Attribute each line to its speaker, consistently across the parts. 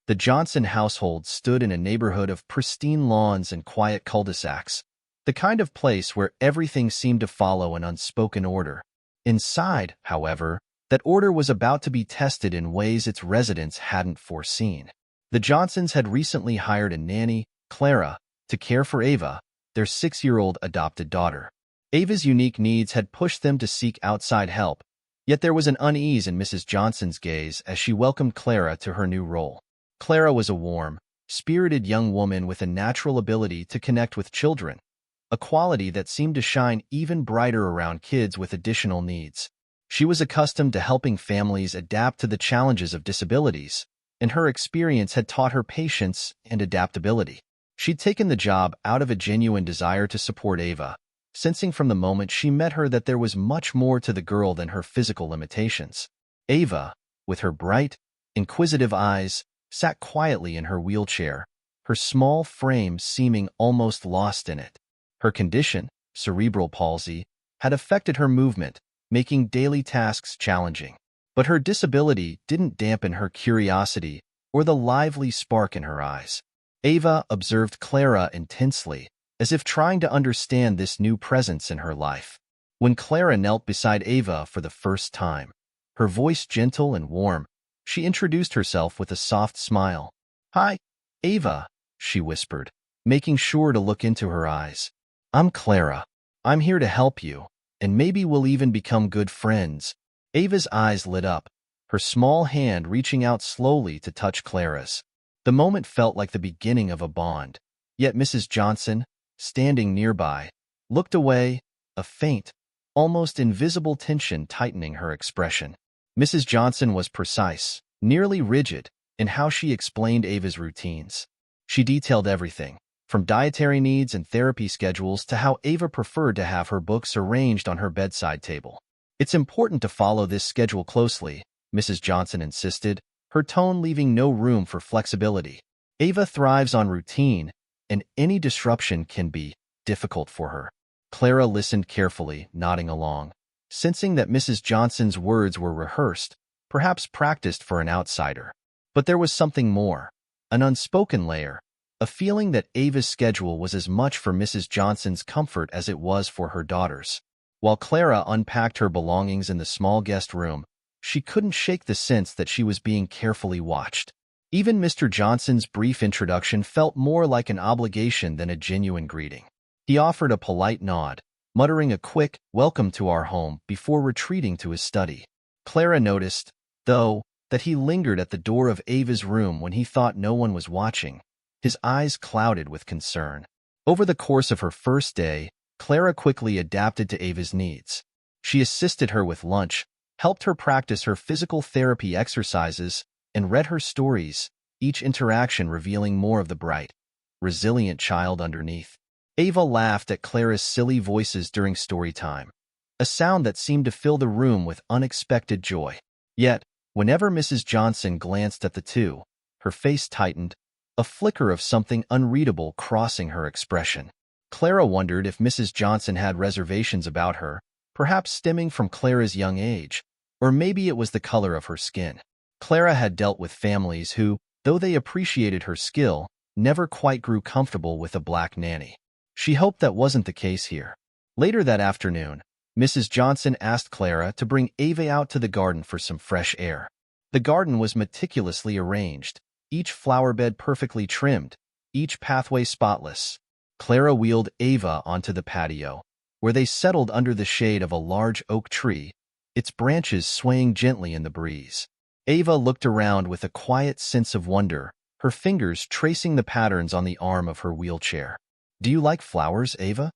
Speaker 1: The Johnson household stood in a neighborhood of pristine lawns and quiet cul-de-sacs, the kind of place where everything seemed to follow an unspoken order. Inside, however, that order was about to be tested in ways its residents hadn't foreseen. The Johnsons had recently hired a nanny, Clara, to care for Ava, their 6-year-old adopted daughter. Ava's unique needs had pushed them to seek outside help, yet there was an unease in Mrs. Johnson's gaze as she welcomed Clara to her new role. Clara was a warm, spirited young woman with a natural ability to connect with children, a quality that seemed to shine even brighter around kids with additional needs. She was accustomed to helping families adapt to the challenges of disabilities, and her experience had taught her patience and adaptability. She'd taken the job out of a genuine desire to support Ava, sensing from the moment she met her that there was much more to the girl than her physical limitations. Ava, with her bright, inquisitive eyes, sat quietly in her wheelchair, her small frame seeming almost lost in it. Her condition, cerebral palsy, had affected her movement, making daily tasks challenging. But her disability didn't dampen her curiosity or the lively spark in her eyes. Ava observed Clara intensely, as if trying to understand this new presence in her life. When Clara knelt beside Ava for the first time, her voice gentle and warm, she introduced herself with a soft smile. "Hi, Ava," she whispered, making sure to look into her eyes. "I'm Clara. I'm here to help you, and maybe we'll even become good friends." Ava's eyes lit up, her small hand reaching out slowly to touch Clara's. The moment felt like the beginning of a bond, yet Mrs. Johnson, standing nearby, looked away, a faint, almost invisible tension tightening her expression. Mrs. Johnson was precise, nearly rigid, in how she explained Ava's routines. She detailed everything, from dietary needs and therapy schedules to how Ava preferred to have her books arranged on her bedside table. "It's important to follow this schedule closely," Mrs. Johnson insisted, her tone leaving no room for flexibility. "Ava thrives on routine, and any disruption can be difficult for her." Clara listened carefully, nodding along, sensing that Mrs. Johnson's words were rehearsed, perhaps practiced for an outsider. But there was something more, an unspoken layer, a feeling that Ava's schedule was as much for Mrs. Johnson's comfort as it was for her daughter's. While Clara unpacked her belongings in the small guest room, she couldn't shake the sense that she was being carefully watched. Even Mr. Johnson's brief introduction felt more like an obligation than a genuine greeting. He offered a polite nod, muttering a quick, "Welcome to our home," before retreating to his study. Clara noticed, though, that he lingered at the door of Ava's room when he thought no one was watching, his eyes clouded with concern. Over the course of her first day, Clara quickly adapted to Ava's needs. She assisted her with lunch, helped her practice her physical therapy exercises, and read her stories, each interaction revealing more of the bright, resilient child underneath. Ava laughed at Clara's silly voices during story time, a sound that seemed to fill the room with unexpected joy. Yet, whenever Mrs. Johnson glanced at the two, her face tightened, a flicker of something unreadable crossing her expression. Clara wondered if Mrs. Johnson had reservations about her, perhaps stemming from Clara's young age, or maybe it was the color of her skin. Clara had dealt with families who, though they appreciated her skill, never quite grew comfortable with a black nanny. She hoped that wasn't the case here. Later that afternoon, Mrs. Johnson asked Clara to bring Ava out to the garden for some fresh air. The garden was meticulously arranged, each flower bed perfectly trimmed, each pathway spotless. Clara wheeled Ava onto the patio, where they settled under the shade of a large oak tree, its branches swaying gently in the breeze. Ava looked around with a quiet sense of wonder, her fingers tracing the patterns on the arm of her wheelchair. "Do you like flowers, Ava?"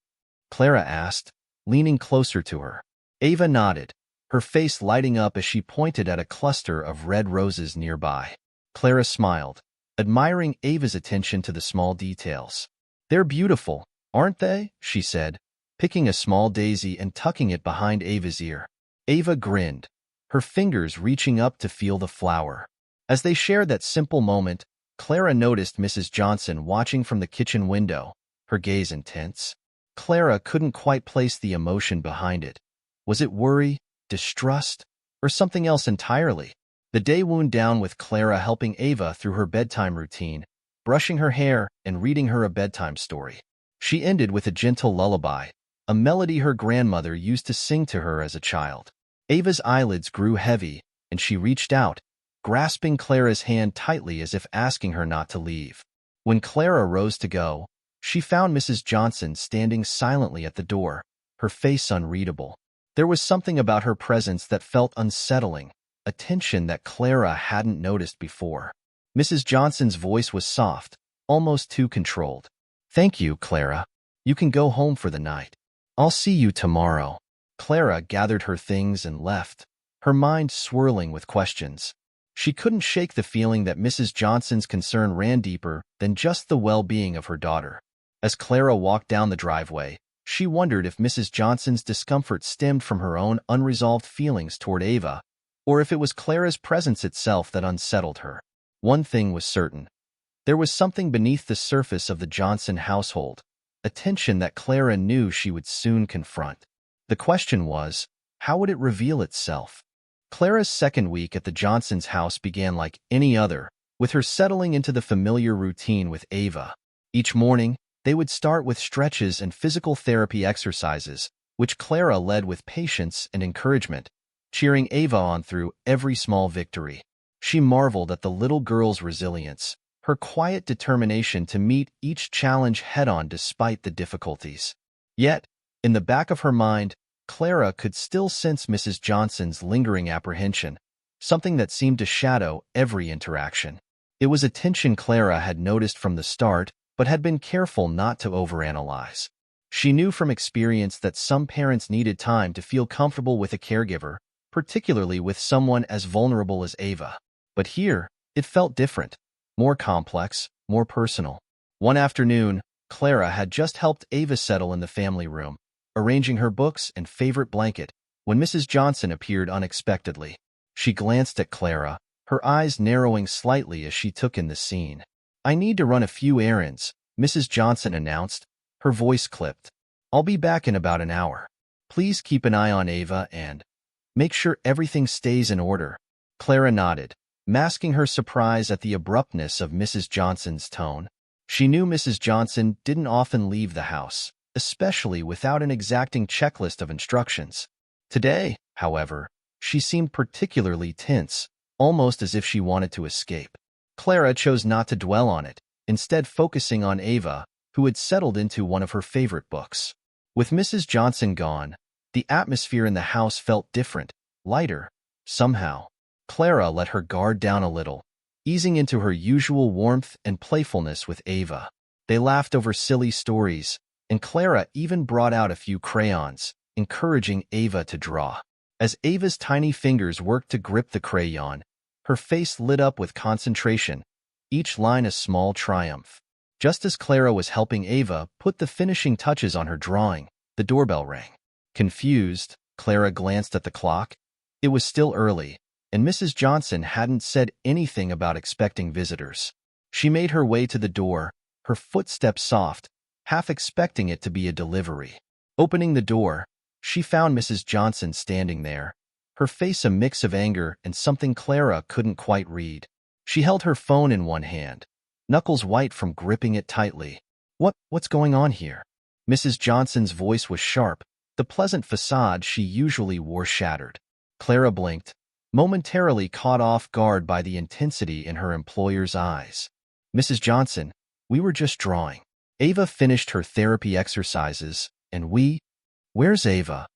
Speaker 1: Clara asked, leaning closer to her. Ava nodded, her face lighting up as she pointed at a cluster of red roses nearby. Clara smiled, admiring Ava's attention to the small details. "They're beautiful, aren't they?" she said, picking a small daisy and tucking it behind Ava's ear. Ava grinned, her fingers reaching up to feel the flower. As they shared that simple moment, Clara noticed Mrs. Johnson watching from the kitchen window, her gaze intense. Clara couldn't quite place the emotion behind it. Was it worry, distrust, or something else entirely? The day wound down with Clara helping Ava through her bedtime routine, brushing her hair and reading her a bedtime story. She ended with a gentle lullaby, a melody her grandmother used to sing to her as a child. Ava's eyelids grew heavy, and she reached out, grasping Clara's hand tightly as if asking her not to leave. When Clara rose to go, she found Mrs. Johnson standing silently at the door, her face unreadable. There was something about her presence that felt unsettling, a tension that Clara hadn't noticed before. Mrs. Johnson's voice was soft, almost too controlled. "Thank you, Clara. You can go home for the night. I'll see you tomorrow." Clara gathered her things and left, her mind swirling with questions. She couldn't shake the feeling that Mrs. Johnson's concern ran deeper than just the well-being of her daughter. As Clara walked down the driveway, she wondered if Mrs. Johnson's discomfort stemmed from her own unresolved feelings toward Ava, or if it was Clara's presence itself that unsettled her. One thing was certain. There was something beneath the surface of the Johnson household, a tension that Clara knew she would soon confront. The question was, how would it reveal itself? Clara's second week at the Johnsons' house began like any other, with her settling into the familiar routine with Ava. Each morning, they would start with stretches and physical therapy exercises, which Clara led with patience and encouragement, cheering Ava on through every small victory. She marveled at the little girl's resilience, her quiet determination to meet each challenge head-on despite the difficulties. Yet, in the back of her mind, Clara could still sense Mrs. Johnson's lingering apprehension, something that seemed to shadow every interaction. It was a tension Clara had noticed from the start, but had been careful not to overanalyze. She knew from experience that some parents needed time to feel comfortable with a caregiver, particularly with someone as vulnerable as Ava. But here, it felt different, more complex, more personal. One afternoon, Clara had just helped Ava settle in the family room, arranging her books and favorite blanket, when Mrs. Johnson appeared unexpectedly. She glanced at Clara, her eyes narrowing slightly as she took in the scene. "I need to run a few errands," Mrs. Johnson announced, her voice clipped. "I'll be back in about an hour. Please keep an eye on Ava and make sure everything stays in order." Clara nodded, masking her surprise at the abruptness of Mrs. Johnson's tone. She knew Mrs. Johnson didn't often leave the house, especially without an exacting checklist of instructions. Today, however, she seemed particularly tense, almost as if she wanted to escape. Clara chose not to dwell on it, instead focusing on Ava, who had settled into one of her favorite books. With Mrs. Johnson gone, the atmosphere in the house felt different, lighter, somehow. Clara let her guard down a little, easing into her usual warmth and playfulness with Ava. They laughed over silly stories, and Clara even brought out a few crayons, encouraging Ava to draw. As Ava's tiny fingers worked to grip the crayon, her face lit up with concentration, each line a small triumph. Just as Clara was helping Ava put the finishing touches on her drawing, the doorbell rang. Confused, Clara glanced at the clock. It was still early, and Mrs. Johnson hadn't said anything about expecting visitors. She made her way to the door, her footsteps soft, half expecting it to be a delivery. Opening the door, she found Mrs. Johnson standing there, her face a mix of anger and something Clara couldn't quite read. She held her phone in one hand, knuckles white from gripping it tightly. What's going on here?" Mrs. Johnson's voice was sharp, the pleasant facade she usually wore shattered. Clara blinked, momentarily caught off guard by the intensity in her employer's eyes. "Mrs. Johnson, we were just drawing. Ava finished her therapy exercises, and Where's Ava?"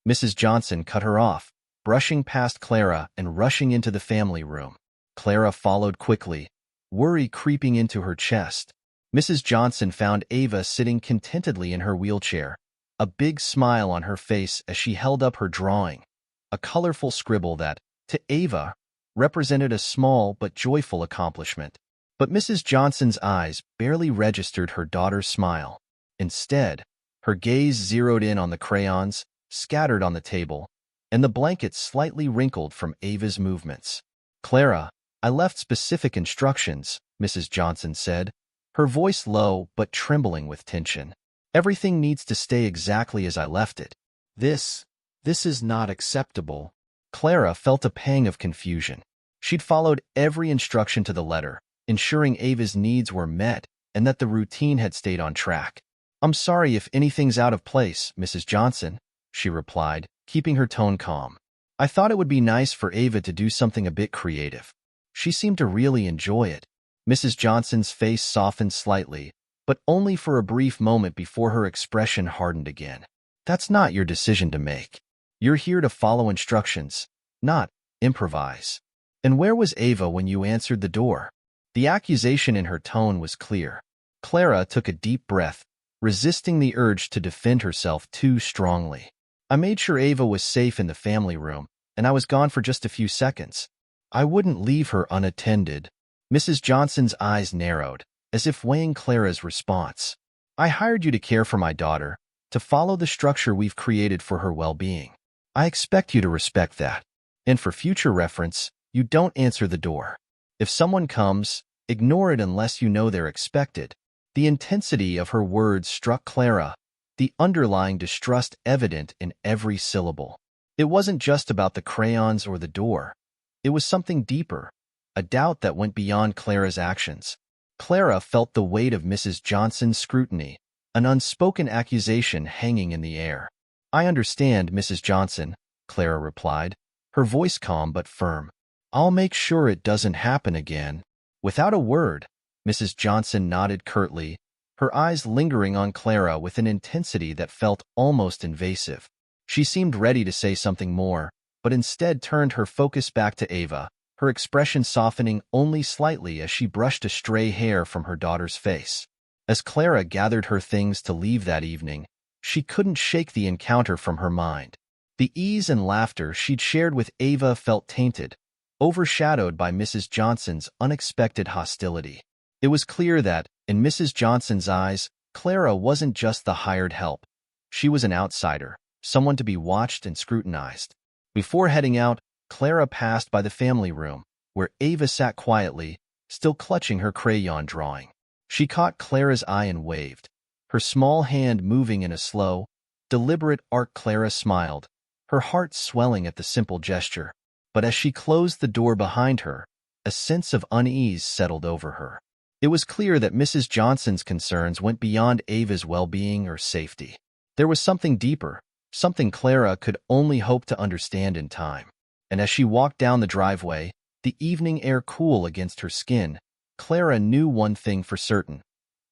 Speaker 1: Mrs. Johnson cut her off, brushing past Clara and rushing into the family room. Clara followed quickly, worry creeping into her chest. Mrs. Johnson found Ava sitting contentedly in her wheelchair, a big smile on her face as she held up her drawing, a colorful scribble that, to Ava, represented a small but joyful accomplishment. But Mrs. Johnson's eyes barely registered her daughter's smile. Instead, her gaze zeroed in on the crayons, scattered on the table, and the blanket slightly wrinkled from Ava's movements. "Clara, I left specific instructions," Mrs. Johnson said, her voice low but trembling with tension. "Everything needs to stay exactly as I left it." This is not acceptable." Clara felt a pang of confusion. She'd followed every instruction to the letter, ensuring Ava's needs were met and that the routine had stayed on track. "I'm sorry if anything's out of place, Mrs. Johnson," she replied, keeping her tone calm. "I thought it would be nice for Ava to do something a bit creative. She seemed to really enjoy it." Mrs. Johnson's face softened slightly, but only for a brief moment before her expression hardened again. "That's not your decision to make. You're here to follow instructions, not improvise." "And where was Ava when you answered the door?" The accusation in her tone was clear. Clara took a deep breath, resisting the urge to defend herself too strongly. "I made sure Ava was safe in the family room, and I was gone for just a few seconds. I wouldn't leave her unattended." Mrs. Johnson's eyes narrowed, as if weighing Clara's response. "I hired you to care for my daughter, to follow the structure we've created for her well-being. I expect you to respect that. And for future reference, you don't answer the door. If someone comes, ignore it unless you know they're expected." The intensity of her words struck Clara, the underlying distrust evident in every syllable. It wasn't just about the crayons or the door. It was something deeper, a doubt that went beyond Clara's actions. Clara felt the weight of Mrs. Johnson's scrutiny, an unspoken accusation hanging in the air. "I understand, Mrs. Johnson," Clara replied, her voice calm but firm. "I'll make sure it doesn't happen again." Without a word, Mrs. Johnson nodded curtly, her eyes lingering on Clara with an intensity that felt almost invasive. She seemed ready to say something more, but instead turned her focus back to Ava, her expression softening only slightly as she brushed a stray hair from her daughter's face. As Clara gathered her things to leave that evening, she couldn't shake the encounter from her mind. The ease and laughter she'd shared with Ava felt tainted, overshadowed by Mrs. Johnson's unexpected hostility. It was clear that, in Mrs. Johnson's eyes, Clara wasn't just the hired help. She was an outsider, someone to be watched and scrutinized. Before heading out, Clara passed by the family room, where Ava sat quietly, still clutching her crayon drawing. She caught Clara's eye and waved, her small hand moving in a slow, deliberate arc. Clara smiled, her heart swelling at the simple gesture. But as she closed the door behind her, a sense of unease settled over her. It was clear that Mrs. Johnson's concerns went beyond Ava's well-being or safety. There was something deeper, something Clara could only hope to understand in time. And as she walked down the driveway, the evening air cool against her skin, Clara knew one thing for certain.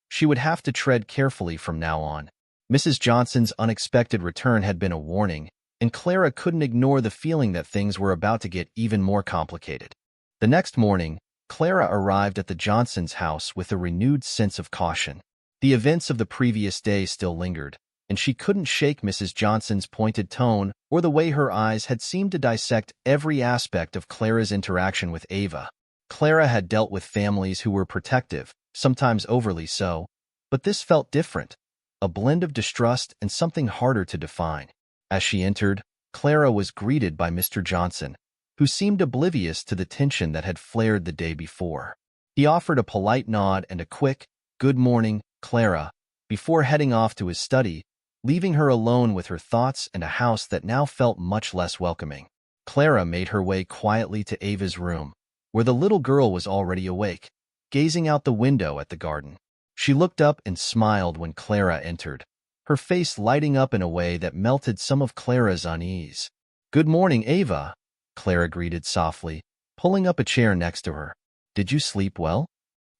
Speaker 1: She would have to tread carefully from now on. Mrs. Johnson's unexpected return had been a warning, and Clara couldn't ignore the feeling that things were about to get even more complicated. The next morning, Clara arrived at the Johnsons' house with a renewed sense of caution. The events of the previous day still lingered, and she couldn't shake Mrs. Johnson's pointed tone or the way her eyes had seemed to dissect every aspect of Clara's interaction with Ava. Clara had dealt with families who were protective, sometimes overly so, but this felt different, a blend of distrust and something harder to define. As she entered, Clara was greeted by Mr. Johnson, who seemed oblivious to the tension that had flared the day before. He offered a polite nod and a quick, "Good morning, Clara," before heading off to his study, leaving her alone with her thoughts and a house that now felt much less welcoming. Clara made her way quietly to Ava's room, where the little girl was already awake, gazing out the window at the garden. She looked up and smiled when Clara entered, her face lighting up in a way that melted some of Clara's unease. "Good morning, Ava," Clara greeted softly, pulling up a chair next to her. "Did you sleep well?"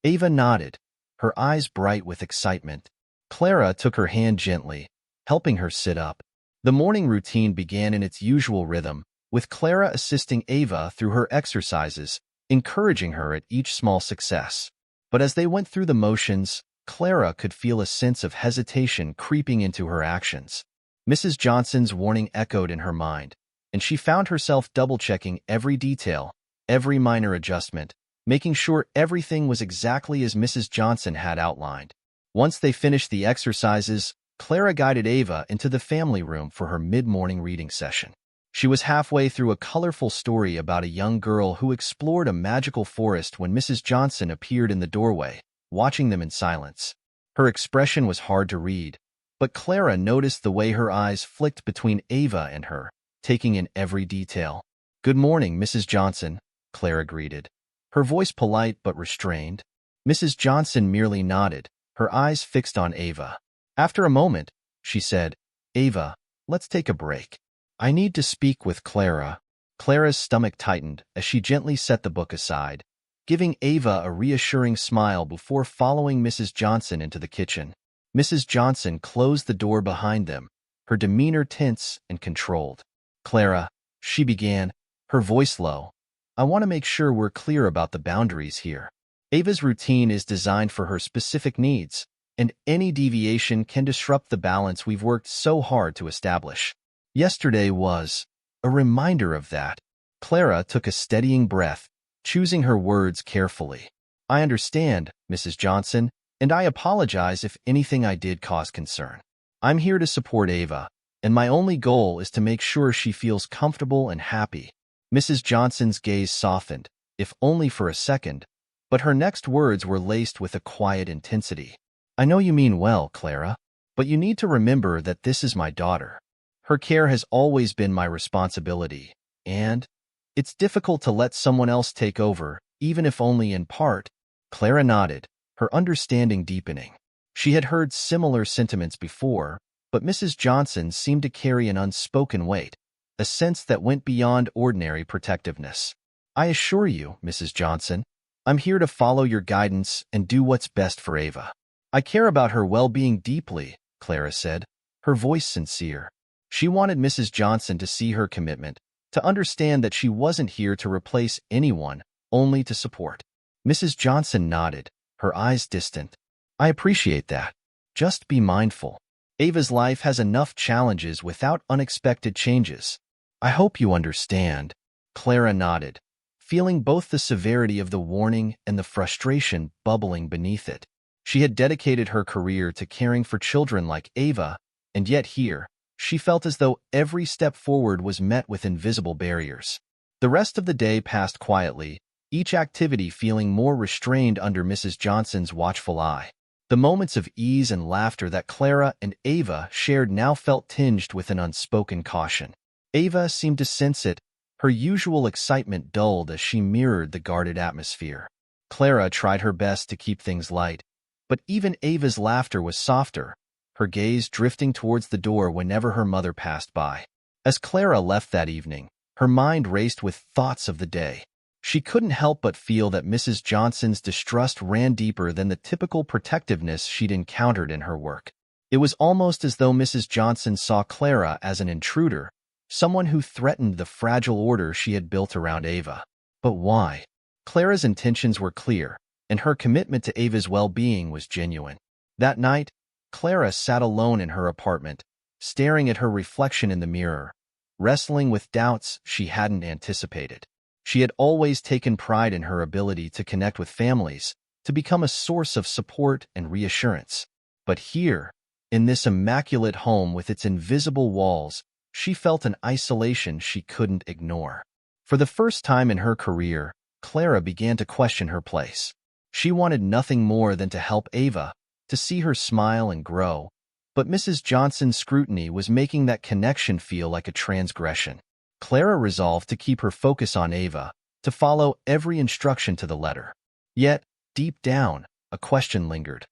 Speaker 1: Ava nodded, her eyes bright with excitement. Clara took her hand gently, helping her sit up. The morning routine began in its usual rhythm, with Clara assisting Ava through her exercises, encouraging her at each small success. But as they went through the motions, Clara could feel a sense of hesitation creeping into her actions. Mrs. Johnson's warning echoed in her mind, and she found herself double-checking every detail, every minor adjustment, making sure everything was exactly as Mrs. Johnson had outlined. Once they finished the exercises, Clara guided Ava into the family room for her mid-morning reading session. She was halfway through a colorful story about a young girl who explored a magical forest when Mrs. Johnson appeared in the doorway, watching them in silence. Her expression was hard to read, but Clara noticed the way her eyes flicked between Ava and her, taking in every detail. "Good morning, Mrs. Johnson," Clara greeted, her voice polite but restrained. Mrs. Johnson merely nodded, her eyes fixed on Ava. After a moment, she said, "Ava, let's take a break. I need to speak with Clara." Clara's stomach tightened as she gently set the book aside, giving Ava a reassuring smile before following Mrs. Johnson into the kitchen. Mrs. Johnson closed the door behind them, her demeanor tense and controlled. "Clara," she began, her voice low, "I want to make sure we're clear about the boundaries here. Ava's routine is designed for her specific needs, and any deviation can disrupt the balance we've worked so hard to establish. Yesterday was a reminder of that." Clara took a steadying breath, choosing her words carefully. "I understand, Mrs. Johnson, and I apologize if anything I did caused concern. I'm here to support Ava, and my only goal is to make sure she feels comfortable and happy." Mrs. Johnson's gaze softened, if only for a second, but her next words were laced with a quiet intensity. "I know you mean well, Clara, but you need to remember that this is my daughter. Her care has always been my responsibility, and it's difficult to let someone else take over, even if only in part." Clara nodded, her understanding deepening. She had heard similar sentiments before, but Mrs. Johnson seemed to carry an unspoken weight, a sense that went beyond ordinary protectiveness. "I assure you, Mrs. Johnson, I'm here to follow your guidance and do what's best for Ava. I care about her well-being deeply," Clara said, her voice sincere. She wanted Mrs. Johnson to see her commitment, to understand that she wasn't here to replace anyone, only to support. Mrs. Johnson nodded, her eyes distant. "I appreciate that. Just be mindful. Ava's life has enough challenges without unexpected changes. I hope you understand." Clara nodded, feeling both the severity of the warning and the frustration bubbling beneath it. She had dedicated her career to caring for children like Ava, and yet here, she felt as though every step forward was met with invisible barriers. The rest of the day passed quietly, each activity feeling more restrained under Mrs. Johnson's watchful eye. The moments of ease and laughter that Clara and Ava shared now felt tinged with an unspoken caution. Ava seemed to sense it, her usual excitement dulled as she mirrored the guarded atmosphere. Clara tried her best to keep things light, but even Ava's laughter was softer, her gaze drifting towards the door whenever her mother passed by. As Clara left that evening, her mind raced with thoughts of the day. She couldn't help but feel that Mrs. Johnson's distrust ran deeper than the typical protectiveness she'd encountered in her work. It was almost as though Mrs. Johnson saw Clara as an intruder, someone who threatened the fragile order she had built around Ava. But why? Clara's intentions were clear, and her commitment to Ava's well-being was genuine. That night, Clara sat alone in her apartment, staring at her reflection in the mirror, wrestling with doubts she hadn't anticipated. She had always taken pride in her ability to connect with families, to become a source of support and reassurance. But here, in this immaculate home with its invisible walls, she felt an isolation she couldn't ignore. For the first time in her career, Clara began to question her place. She wanted nothing more than to help Ava, to see her smile and grow, but Mrs. Johnson's scrutiny was making that connection feel like a transgression. Clara resolved to keep her focus on Ava, to follow every instruction to the letter. Yet, deep down, a question lingered.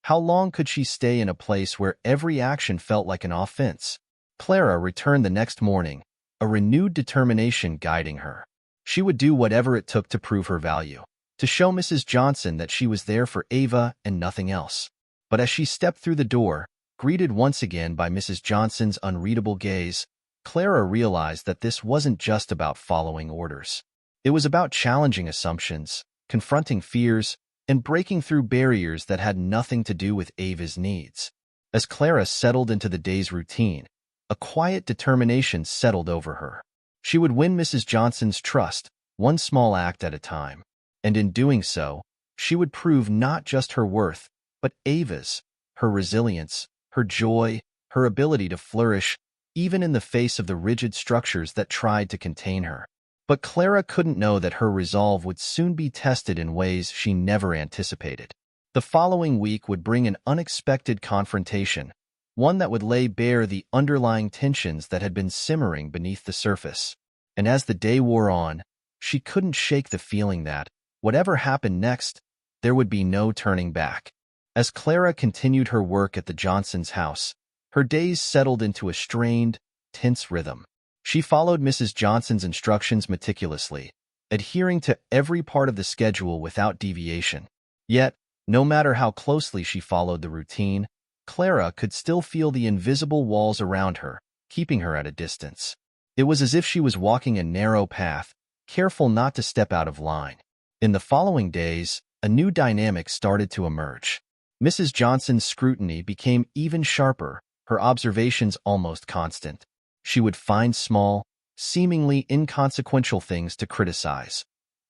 Speaker 1: How long could she stay in a place where every action felt like an offense? Clara returned the next morning, a renewed determination guiding her. She would do whatever it took to prove her value, to show Mrs. Johnson that she was there for Ava and nothing else. But as she stepped through the door, greeted once again by Mrs. Johnson's unreadable gaze, Clara realized that this wasn't just about following orders. It was about challenging assumptions, confronting fears, and breaking through barriers that had nothing to do with Ava's needs. As Clara settled into the day's routine, a quiet determination settled over her. She would win Mrs. Johnson's trust, one small act at a time. And in doing so, she would prove not just her worth, but Ava's, her resilience, her joy, her ability to flourish, even in the face of the rigid structures that tried to contain her. But Clara couldn't know that her resolve would soon be tested in ways she never anticipated. The following week would bring an unexpected confrontation, one that would lay bare the underlying tensions that had been simmering beneath the surface. And as the day wore on, She couldn't shake the feeling that, whatever happened next, there would be no turning back. As Clara continued her work at the Johnsons' house, her days settled into a strained, tense rhythm. She followed Mrs. Johnson's instructions meticulously, adhering to every part of the schedule without deviation. Yet, no matter how closely she followed the routine, Clara could still feel the invisible walls around her, keeping her at a distance. It was as if she was walking a narrow path, careful not to step out of line. In the following days, a new dynamic started to emerge. Mrs. Johnson's scrutiny became even sharper, her observations almost constant. She would find small, seemingly inconsequential things to criticize.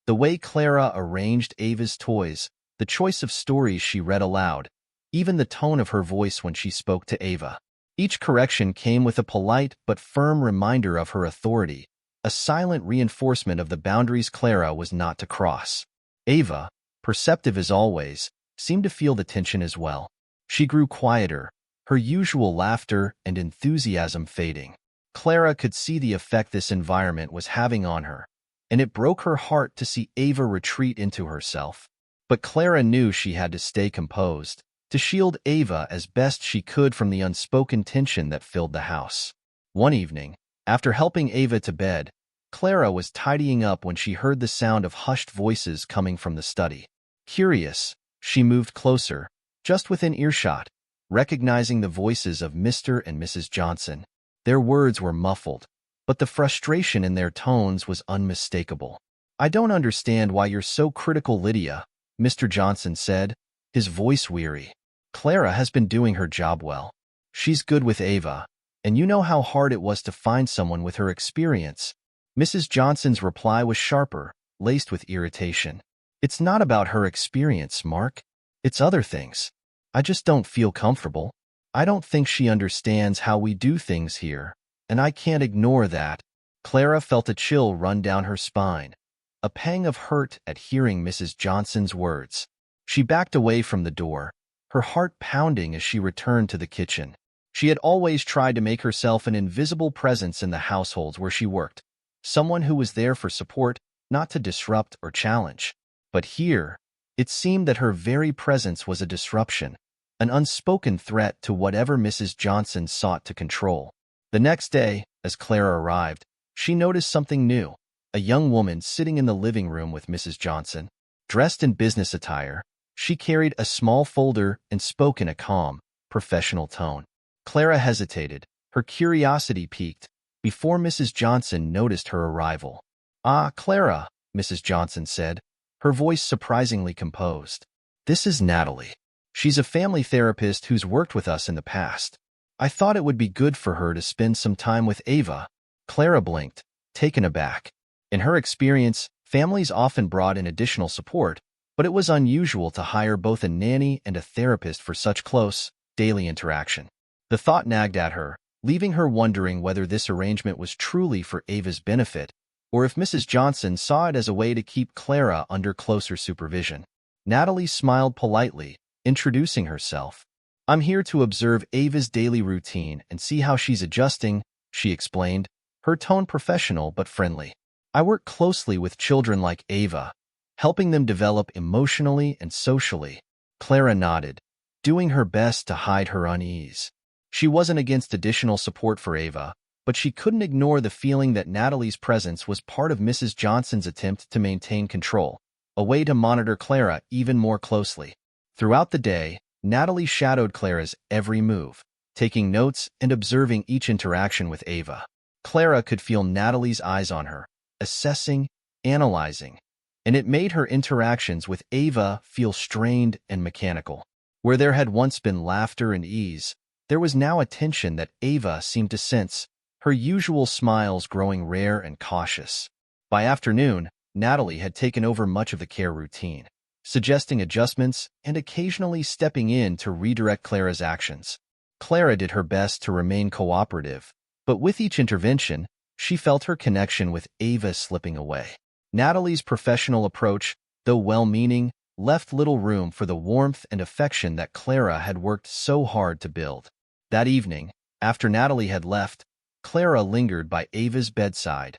Speaker 1: The way Clara arranged Ava's toys, the choice of stories she read aloud, even the tone of her voice when she spoke to Ava. Each correction came with a polite but firm reminder of her authority, a silent reinforcement of the boundaries Clara was not to cross. Ava, perceptive as always, seemed to feel the tension as well. She grew quieter, her usual laughter and enthusiasm fading. Clara could see the effect this environment was having on her, and it broke her heart to see Ava retreat into herself. But Clara knew she had to stay composed, to shield Ava as best she could from the unspoken tension that filled the house. One evening, after helping Ava to bed, Clara was tidying up when she heard the sound of hushed voices coming from the study. Curious, she moved closer, just within earshot, recognizing the voices of Mr. and Mrs. Johnson. Their words were muffled, but the frustration in their tones was unmistakable. "I don't understand why you're so critical, Lydia," Mr. Johnson said, his voice weary. "Clara has been doing her job well. She's good with Ava, and you know how hard it was to find someone with her experience." Mrs. Johnson's reply was sharper, laced with irritation. "It's not about her experience, Mark. It's other things. I just don't feel comfortable. I don't think she understands how we do things here, and I can't ignore that." Clara felt a chill run down her spine, a pang of hurt at hearing Mrs. Johnson's words. She backed away from the door, her heart pounding as she returned to the kitchen. She had always tried to make herself an invisible presence in the households where she worked, someone who was there for support, not to disrupt or challenge. But here, it seemed that her very presence was a disruption, an unspoken threat to whatever Mrs. Johnson sought to control. The next day, as Clara arrived, she noticed something new. A young woman sitting in the living room with Mrs. Johnson. Dressed in business attire, she carried a small folder and spoke in a calm, professional tone. Clara hesitated, her curiosity piqued, before Mrs. Johnson noticed her arrival. "Ah, Clara," Mrs. Johnson said, her voice surprisingly composed. "This is Natalie. She's a family therapist who's worked with us in the past. I thought it would be good for her to spend some time with Ava." Clara blinked, taken aback. In her experience, families often brought in additional support, but it was unusual to hire both a nanny and a therapist for such close, daily interaction. The thought nagged at her, leaving her wondering whether this arrangement was truly for Ava's benefit, or if Mrs. Johnson saw it as a way to keep Clara under closer supervision. Natalie smiled politely, introducing herself. "I'm here to observe Ava's daily routine and see how she's adjusting," she explained, her tone professional but friendly. "I work closely with children like Ava, helping them develop emotionally and socially." Clara nodded, doing her best to hide her unease. She wasn't against additional support for Ava, but she couldn't ignore the feeling that Natalie's presence was part of Mrs. Johnson's attempt to maintain control, a way to monitor Clara even more closely. Throughout the day, Natalie shadowed Clara's every move, taking notes and observing each interaction with Ava. Clara could feel Natalie's eyes on her, assessing, analyzing, and it made her interactions with Ava feel strained and mechanical. Where there had once been laughter and ease, there was now a tension that Ava seemed to sense, her usual smiles growing rare and cautious. By afternoon, Natalie had taken over much of the care routine, suggesting adjustments and occasionally stepping in to redirect Clara's actions. Clara did her best to remain cooperative, but with each intervention, she felt her connection with Ava slipping away. Natalie's professional approach, though well-meaning, left little room for the warmth and affection that Clara had worked so hard to build. That evening, after Natalie had left, Clara lingered by Ava's bedside,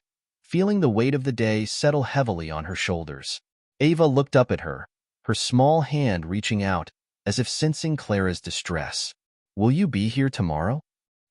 Speaker 1: feeling the weight of the day settle heavily on her shoulders. Ava looked up at her, her small hand reaching out, as if sensing Clara's distress. "Will you be here tomorrow?"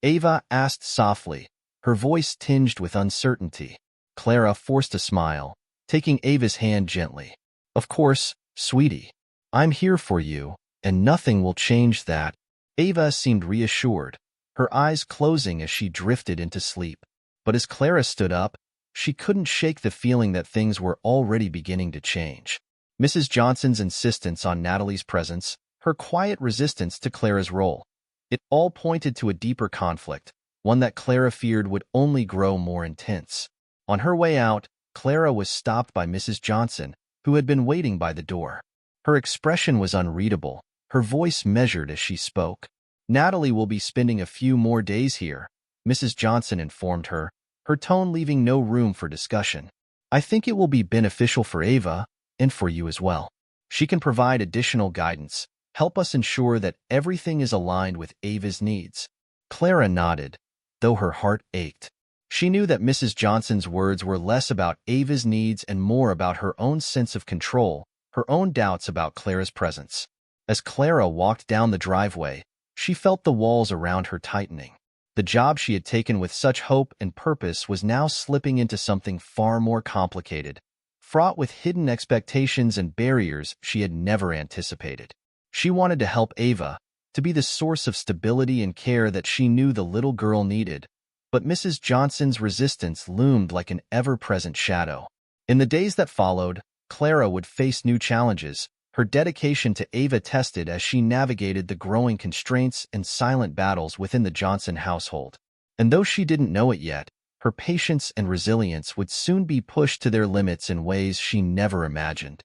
Speaker 1: Ava asked softly, her voice tinged with uncertainty. Clara forced a smile, taking Ava's hand gently. "Of course, sweetie. I'm here for you, and nothing will change that." Ava seemed reassured, her eyes closing as she drifted into sleep. But as Clara stood up, she couldn't shake the feeling that things were already beginning to change. Mrs. Johnson's insistence on Natalie's presence, her quiet resistance to Clara's role, it all pointed to a deeper conflict, one that Clara feared would only grow more intense. On her way out, Clara was stopped by Mrs. Johnson, who had been waiting by the door. Her expression was unreadable, her voice measured as she spoke. "Natalie will be spending a few more days here," Mrs. Johnson informed her, her tone leaving no room for discussion. "I think it will be beneficial for Ava, and for you as well. She can provide additional guidance, help us ensure that everything is aligned with Ava's needs." Clara nodded, though her heart ached. She knew that Mrs. Johnson's words were less about Ava's needs and more about her own sense of control, her own doubts about Clara's presence. As Clara walked down the driveway, she felt the walls around her tightening. The job she had taken with such hope and purpose was now slipping into something far more complicated, fraught with hidden expectations and barriers she had never anticipated. She wanted to help Ava, to be the source of stability and care that she knew the little girl needed, but Mrs. Johnson's resistance loomed like an ever-present shadow. In the days that followed, Clara would face new challenges, her dedication to Ava tested as she navigated the growing constraints and silent battles within the Johnson household. And though she didn't know it yet, her patience and resilience would soon be pushed to their limits in ways she never imagined.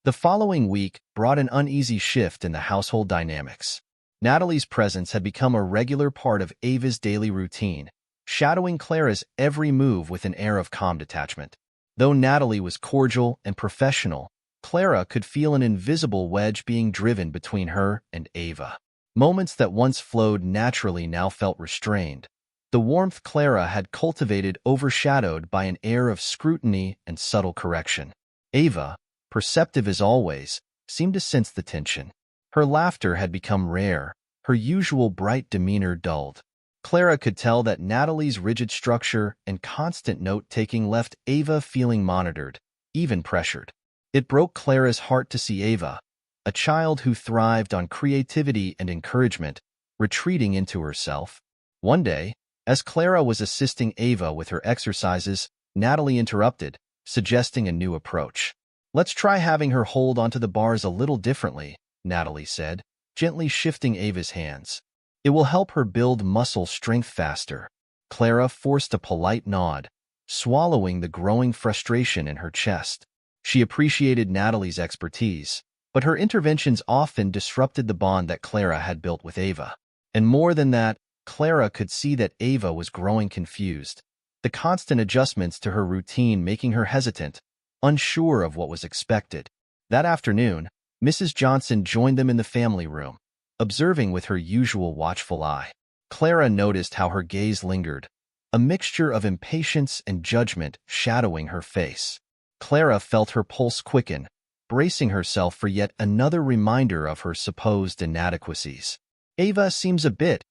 Speaker 1: The following week brought an uneasy shift in the household dynamics. Natalie's presence had become a regular part of Ava's daily routine, shadowing Clara's every move with an air of calm detachment. Though Natalie was cordial and professional, Clara could feel an invisible wedge being driven between her and Ava. Moments that once flowed naturally now felt restrained. The warmth Clara had cultivated overshadowed by an air of scrutiny and subtle correction. Ava, perceptive as always, seemed to sense the tension. Her laughter had become rare, her usual bright demeanor dulled. Clara could tell that Natalie's rigid structure and constant note-taking left Ava feeling monitored, even pressured. It broke Clara's heart to see Ava, a child who thrived on creativity and encouragement, retreating into herself. One day, as Clara was assisting Ava with her exercises, Natalie interrupted, suggesting a new approach. "Let's try having her hold onto the bars a little differently," Natalie said, gently shifting Ava's hands. "It will help her build muscle strength faster." Clara forced a polite nod, swallowing the growing frustration in her chest. She appreciated Natalie's expertise, but her interventions often disrupted the bond that Clara had built with Ava. And more than that, Clara could see that Ava was growing confused, the constant adjustments to her routine making her hesitant, unsure of what was expected. That afternoon, Mrs. Johnson joined them in the family room, observing with her usual watchful eye. Clara noticed how her gaze lingered, a mixture of impatience and judgment shadowing her face. Clara felt her pulse quicken, bracing herself for yet another reminder of her supposed inadequacies. "Ava seems a bit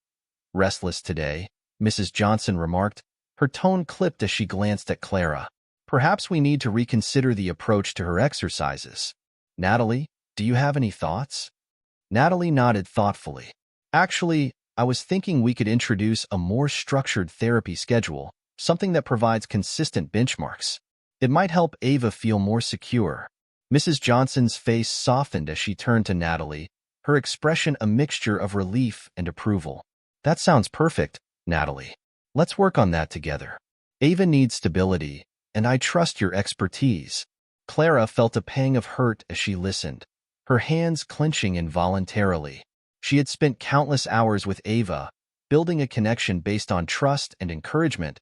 Speaker 1: restless today," Mrs. Johnson remarked, her tone clipped as she glanced at Clara. "Perhaps we need to reconsider the approach to her exercises. Natalie, do you have any thoughts?" Natalie nodded thoughtfully. "Actually, I was thinking we could introduce a more structured therapy schedule, something that provides consistent benchmarks. It might help Ava feel more secure." Mrs. Johnson's face softened as she turned to Natalie, her expression a mixture of relief and approval. "That sounds perfect, Natalie. Let's work on that together. Ava needs stability, and I trust your expertise." Clara felt a pang of hurt as she listened, her hands clenching involuntarily. She had spent countless hours with Ava, building a connection based on trust and encouragement,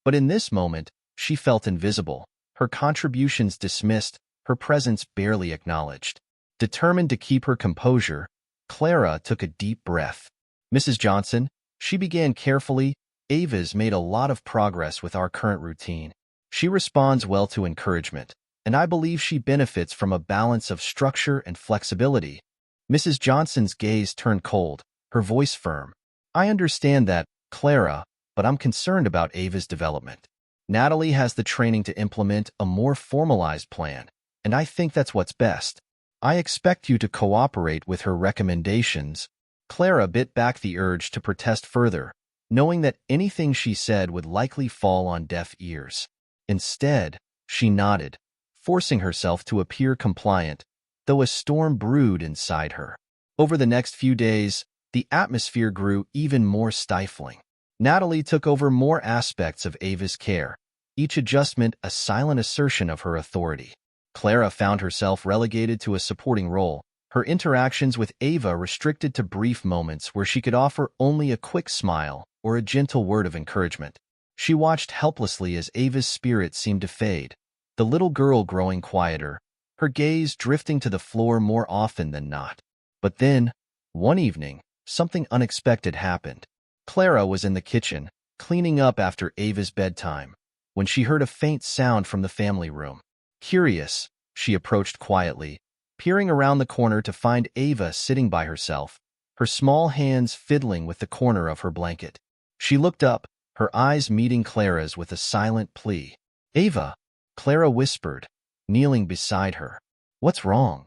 Speaker 1: but in this moment, she felt invisible, her contributions dismissed, her presence barely acknowledged. Determined to keep her composure, Clara took a deep breath. "Mrs. Johnson," she began carefully, "Ava's made a lot of progress with our current routine. She responds well to encouragement, and I believe she benefits from a balance of structure and flexibility. Mrs. Johnson's gaze turned cold, her voice firm. I understand that, Clara, but I'm concerned about Ava's development. Natalie has the training to implement a more formalized plan, and I think that's what's best. I expect you to cooperate with her recommendations. Clara bit back the urge to protest further, knowing that anything she said would likely fall on deaf ears. Instead, she nodded, forcing herself to appear compliant, though a storm brewed inside her. Over the next few days, the atmosphere grew even more stifling. Natalie took over more aspects of Ava's care, each adjustment a silent assertion of her authority. Clara found herself relegated to a supporting role, her interactions with Ava restricted to brief moments where she could offer only a quick smile or a gentle word of encouragement. She watched helplessly as Ava's spirit seemed to fade, the little girl growing quieter, her gaze drifting to the floor more often than not. But then, one evening, something unexpected happened. Clara was in the kitchen, cleaning up after Ava's bedtime, when she heard a faint sound from the family room. Curious, she approached quietly, peering around the corner to find Ava sitting by herself, her small hands fiddling with the corner of her blanket. She looked up, her eyes meeting Clara's with a silent plea. "Ava," Clara whispered, kneeling beside her. "What's wrong?"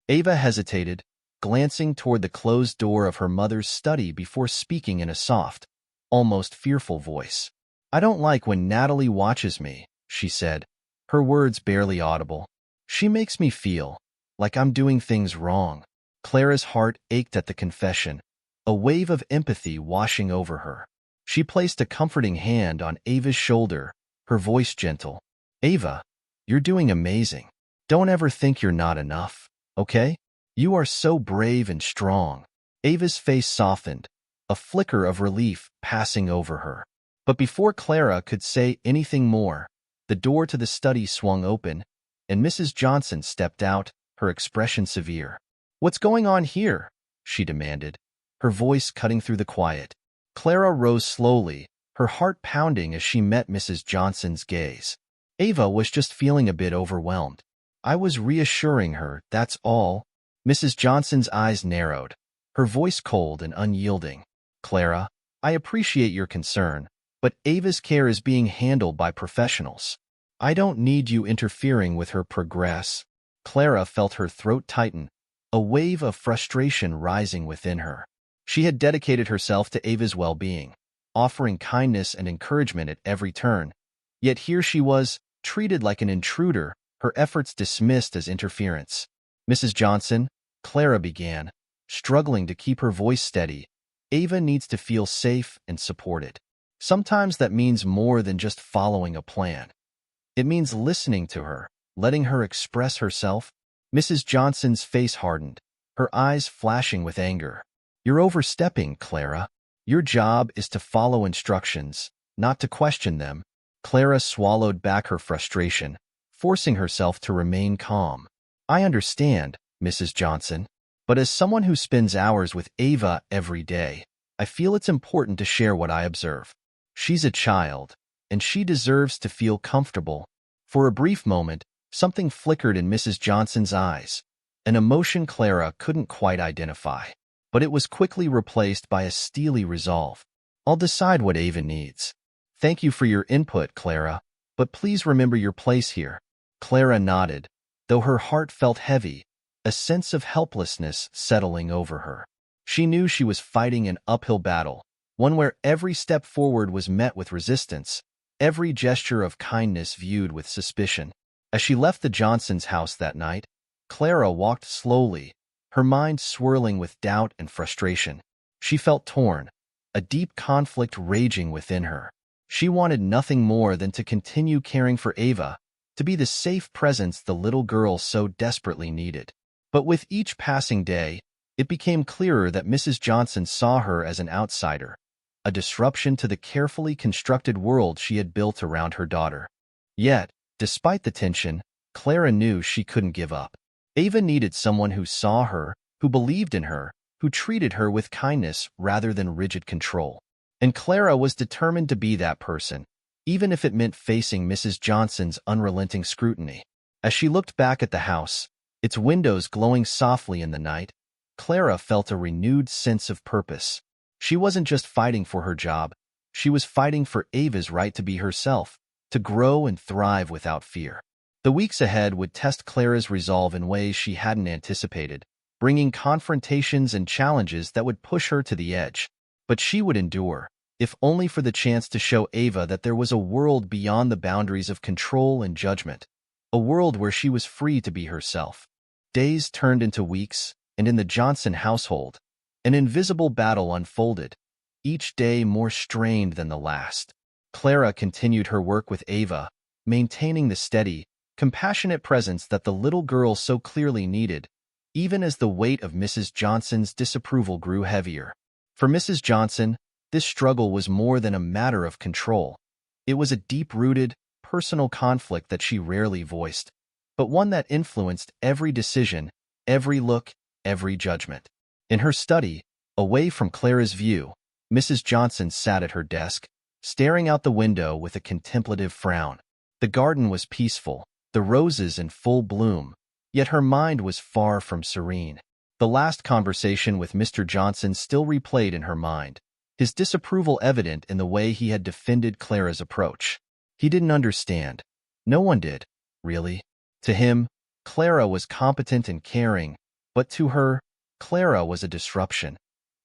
Speaker 1: Ava hesitated, glancing toward the closed door of her mother's study before speaking in a soft, almost fearful voice. "I don't like when Natalie watches me," she said, her words barely audible. "She makes me feel like I'm doing things wrong." Clara's heart ached at the confession, a wave of empathy washing over her. She placed a comforting hand on Ava's shoulder, her voice gentle. "Ava, you're doing amazing. Don't ever think you're not enough, okay? You are so brave and strong." Ava's face softened, a flicker of relief passing over her. But before Clara could say anything more, the door to the study swung open, and Mrs. Johnson stepped out, her expression severe. "What's going on here?" she demanded, her voice cutting through the quiet. Clara rose slowly, her heart pounding as she met Mrs. Johnson's gaze. Ava was just feeling a bit overwhelmed. "I was reassuring her, that's all." Mrs. Johnson's eyes narrowed, her voice cold and unyielding. "Clara, I appreciate your concern, but Ava's care is being handled by professionals. I don't need you interfering with her progress." Clara felt her throat tighten, a wave of frustration rising within her. She had dedicated herself to Ava's well-being, offering kindness and encouragement at every turn. Yet here she was, treated like an intruder, her efforts dismissed as interference. "Mrs. Johnson," Clara began, struggling to keep her voice steady, "Ava needs to feel safe and supported. Sometimes that means more than just following a plan. It means listening to her, letting her express herself." Mrs. Johnson's face hardened, her eyes flashing with anger. "You're overstepping, Clara. Your job is to follow instructions, not to question them." Clara swallowed back her frustration, forcing herself to remain calm. "I understand, Mrs. Johnson, but as someone who spends hours with Ava every day, I feel it's important to share what I observe. She's a child, and she deserves to feel comfortable." For a brief moment, something flickered in Mrs. Johnson's eyes, an emotion Clara couldn't quite identify. But it was quickly replaced by a steely resolve. "I'll decide what Ava needs. Thank you for your input, Clara, but please remember your place here." Clara nodded, though her heart felt heavy, a sense of helplessness settling over her. She knew she was fighting an uphill battle, one where every step forward was met with resistance, every gesture of kindness viewed with suspicion. As she left the Johnsons' house that night, Clara walked slowly, her mind swirling with doubt and frustration. She felt torn, a deep conflict raging within her. She wanted nothing more than to continue caring for Ava, to be the safe presence the little girl so desperately needed. But with each passing day, it became clearer that Mrs. Johnson saw her as an outsider, a disruption to the carefully constructed world she had built around her daughter. Yet, despite the tension, Clara knew she couldn't give up. Ava needed someone who saw her, who believed in her, who treated her with kindness rather than rigid control. And Clara was determined to be that person, even if it meant facing Mrs. Johnson's unrelenting scrutiny. As she looked back at the house, its windows glowing softly in the night, Clara felt a renewed sense of purpose. She wasn't just fighting for her job, she was fighting for Ava's right to be herself, to grow and thrive without fear. The weeks ahead would test Clara's resolve in ways she hadn't anticipated, bringing confrontations and challenges that would push her to the edge. But she would endure, if only for the chance to show Ava that there was a world beyond the boundaries of control and judgment, a world where she was free to be herself. Days turned into weeks, and in the Johnson household, an invisible battle unfolded, each day more strained than the last. Clara continued her work with Ava, maintaining the steady, compassionate presence that the little girl so clearly needed, even as the weight of Mrs. Johnson's disapproval grew heavier. For Mrs. Johnson, this struggle was more than a matter of control. It was a deep-rooted, personal conflict that she rarely voiced, but one that influenced every decision, every look, every judgment. In her study, away from Clara's view, Mrs. Johnson sat at her desk, staring out the window with a contemplative frown. The garden was peaceful, the roses in full bloom, yet her mind was far from serene. The last conversation with Mr. Johnson still replayed in her mind, his disapproval evident in the way he had defended Clara's approach. He didn't understand. No one did, really. To him, Clara was competent and caring, but to her, Clara was a disruption,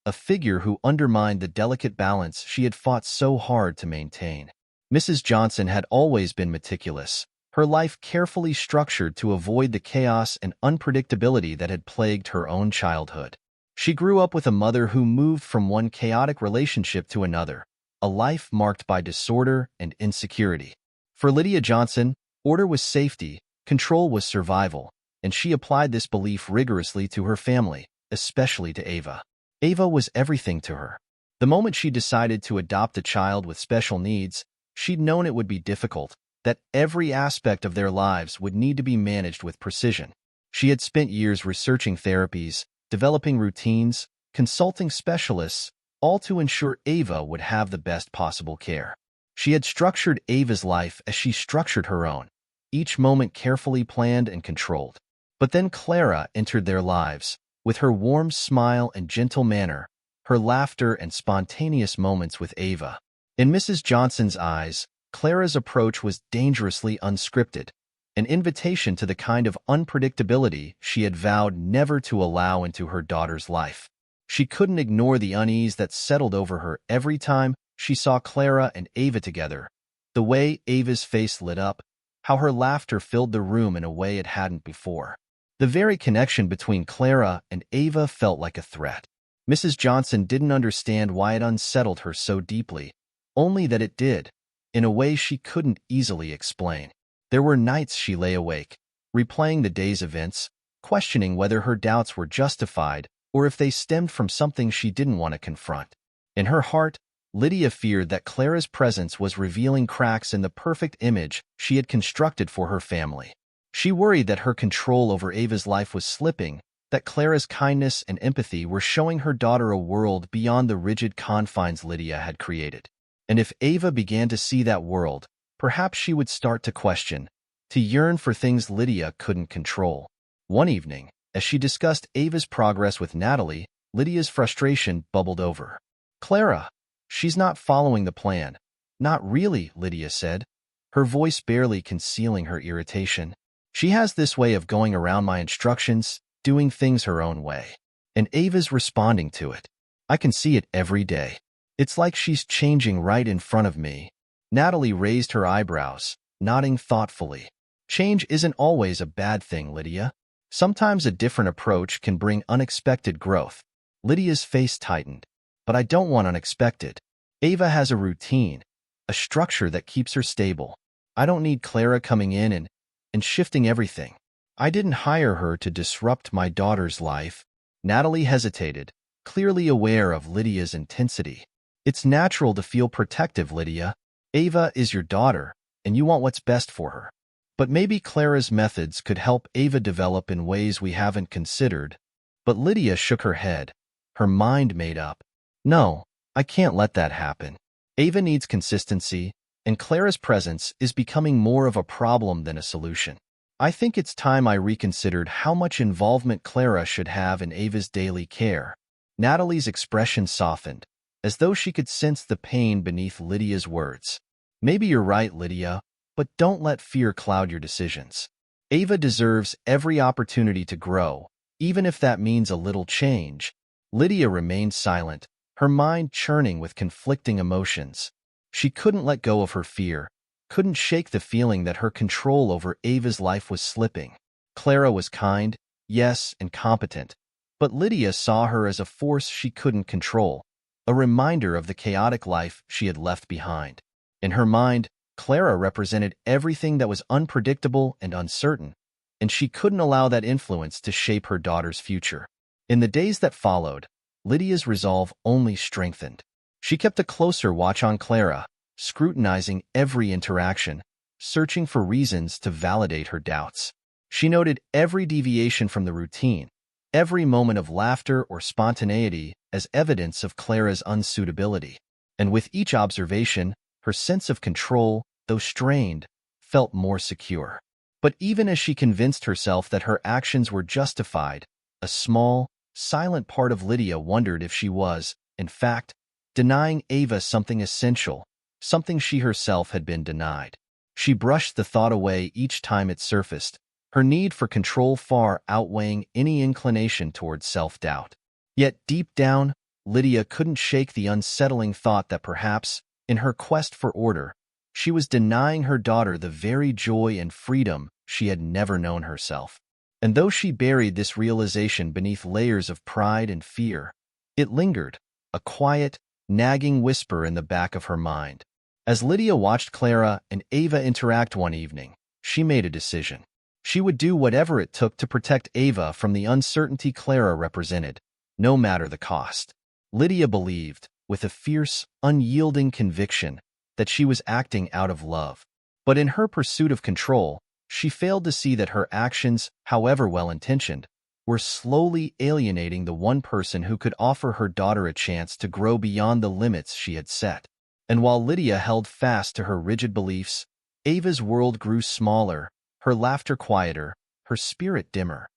Speaker 1: a figure who undermined the delicate balance she had fought so hard to maintain. Mrs. Johnson had always been meticulous, her life carefully structured to avoid the chaos and unpredictability that had plagued her own childhood. She grew up with a mother who moved from one chaotic relationship to another, a life marked by disorder and insecurity. For Lydia Johnson, order was safety, control was survival, and she applied this belief rigorously to her family, especially to Ava. Ava was everything to her. The moment she decided to adopt a child with special needs, she'd known it would be difficult, that every aspect of their lives would need to be managed with precision. She had spent years researching therapies, developing routines, consulting specialists, all to ensure Ava would have the best possible care. She had structured Ava's life as she structured her own, each moment carefully planned and controlled. But then Clara entered their lives, with her warm smile and gentle manner, her laughter and spontaneous moments with Ava. In Mrs. Johnson's eyes, Clara's approach was dangerously unscripted, an invitation to the kind of unpredictability she had vowed never to allow into her daughter's life. She couldn't ignore the unease that settled over her every time she saw Clara and Ava together, the way Ava's face lit up, how her laughter filled the room in a way it hadn't before. The very connection between Clara and Ava felt like a threat. Mrs. Johnson didn't understand why it unsettled her so deeply, only that it did, in a way she couldn't easily explain. There were nights she lay awake, replaying the day's events, questioning whether her doubts were justified or if they stemmed from something she didn't want to confront. In her heart, Lydia feared that Clara's presence was revealing cracks in the perfect image she had constructed for her family. She worried that her control over Ava's life was slipping, that Clara's kindness and empathy were showing her daughter a world beyond the rigid confines Lydia had created. And if Ava began to see that world, perhaps she would start to question, to yearn for things Lydia couldn't control. One evening, as she discussed Ava's progress with Natalie, Lydia's frustration bubbled over. "Clara, she's not following the plan." "Not really," Lydia said, her voice barely concealing her irritation. "She has this way of going around my instructions, doing things her own way. And Ava's responding to it. I can see it every day. It's like she's changing right in front of me." Natalie raised her eyebrows, nodding thoughtfully. "Change isn't always a bad thing, Lydia. Sometimes a different approach can bring unexpected growth." Lydia's face tightened. "But I don't want unexpected. Ava has a routine, a structure that keeps her stable. I don't need Clara coming in and shifting everything. I didn't hire her to disrupt my daughter's life." Natalie hesitated, clearly aware of Lydia's intensity. "It's natural to feel protective, Lydia. Ava is your daughter, and you want what's best for her. But maybe Clara's methods could help Ava develop in ways we haven't considered." But Lydia shook her head, her mind made up. "No, I can't let that happen. Ava needs consistency, and Clara's presence is becoming more of a problem than a solution. I think it's time I reconsidered how much involvement Clara should have in Ava's daily care. Natalie's expression softened, as though she could sense the pain beneath Lydia's words. Maybe you're right, Lydia, but don't let fear cloud your decisions. Ava deserves every opportunity to grow, even if that means a little change. Lydia remained silent, her mind churning with conflicting emotions. She couldn't let go of her fear, couldn't shake the feeling that her control over Ava's life was slipping. Clara was kind, yes, and competent, but Lydia saw her as a force she couldn't control, a reminder of the chaotic life she had left behind. In her mind, Clara represented everything that was unpredictable and uncertain, and she couldn't allow that influence to shape her daughter's future. In the days that followed, Lydia's resolve only strengthened. She kept a closer watch on Clara, scrutinizing every interaction, searching for reasons to validate her doubts. She noted every deviation from the routine, every moment of laughter or spontaneity as evidence of Clara's unsuitability. And with each observation, her sense of control, though strained, felt more secure. But even as she convinced herself that her actions were justified, a small, silent part of Lydia wondered if she was, in fact, denying Ava something essential, something she herself had been denied. She brushed the thought away each time it surfaced, her need for control far outweighing any inclination towards self-doubt. Yet deep down, Lydia couldn't shake the unsettling thought that perhaps, in her quest for order, she was denying her daughter the very joy and freedom she had never known herself. And though she buried this realization beneath layers of pride and fear, it lingered, a quiet, nagging whisper in the back of her mind. As Lydia watched Clara and Ava interact one evening, she made a decision. She would do whatever it took to protect Ava from the uncertainty Clara represented, no matter the cost. Lydia believed, with a fierce, unyielding conviction, that she was acting out of love. But in her pursuit of control, she failed to see that her actions, however well-intentioned, were slowly alienating the one person who could offer her daughter a chance to grow beyond the limits she had set. And while Lydia held fast to her rigid beliefs, Ava's world grew smaller, her laughter quieter, her spirit dimmer.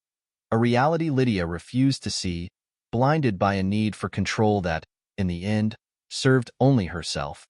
Speaker 1: A reality Lydia refused to see, blinded by a need for control that, in the end, served only herself.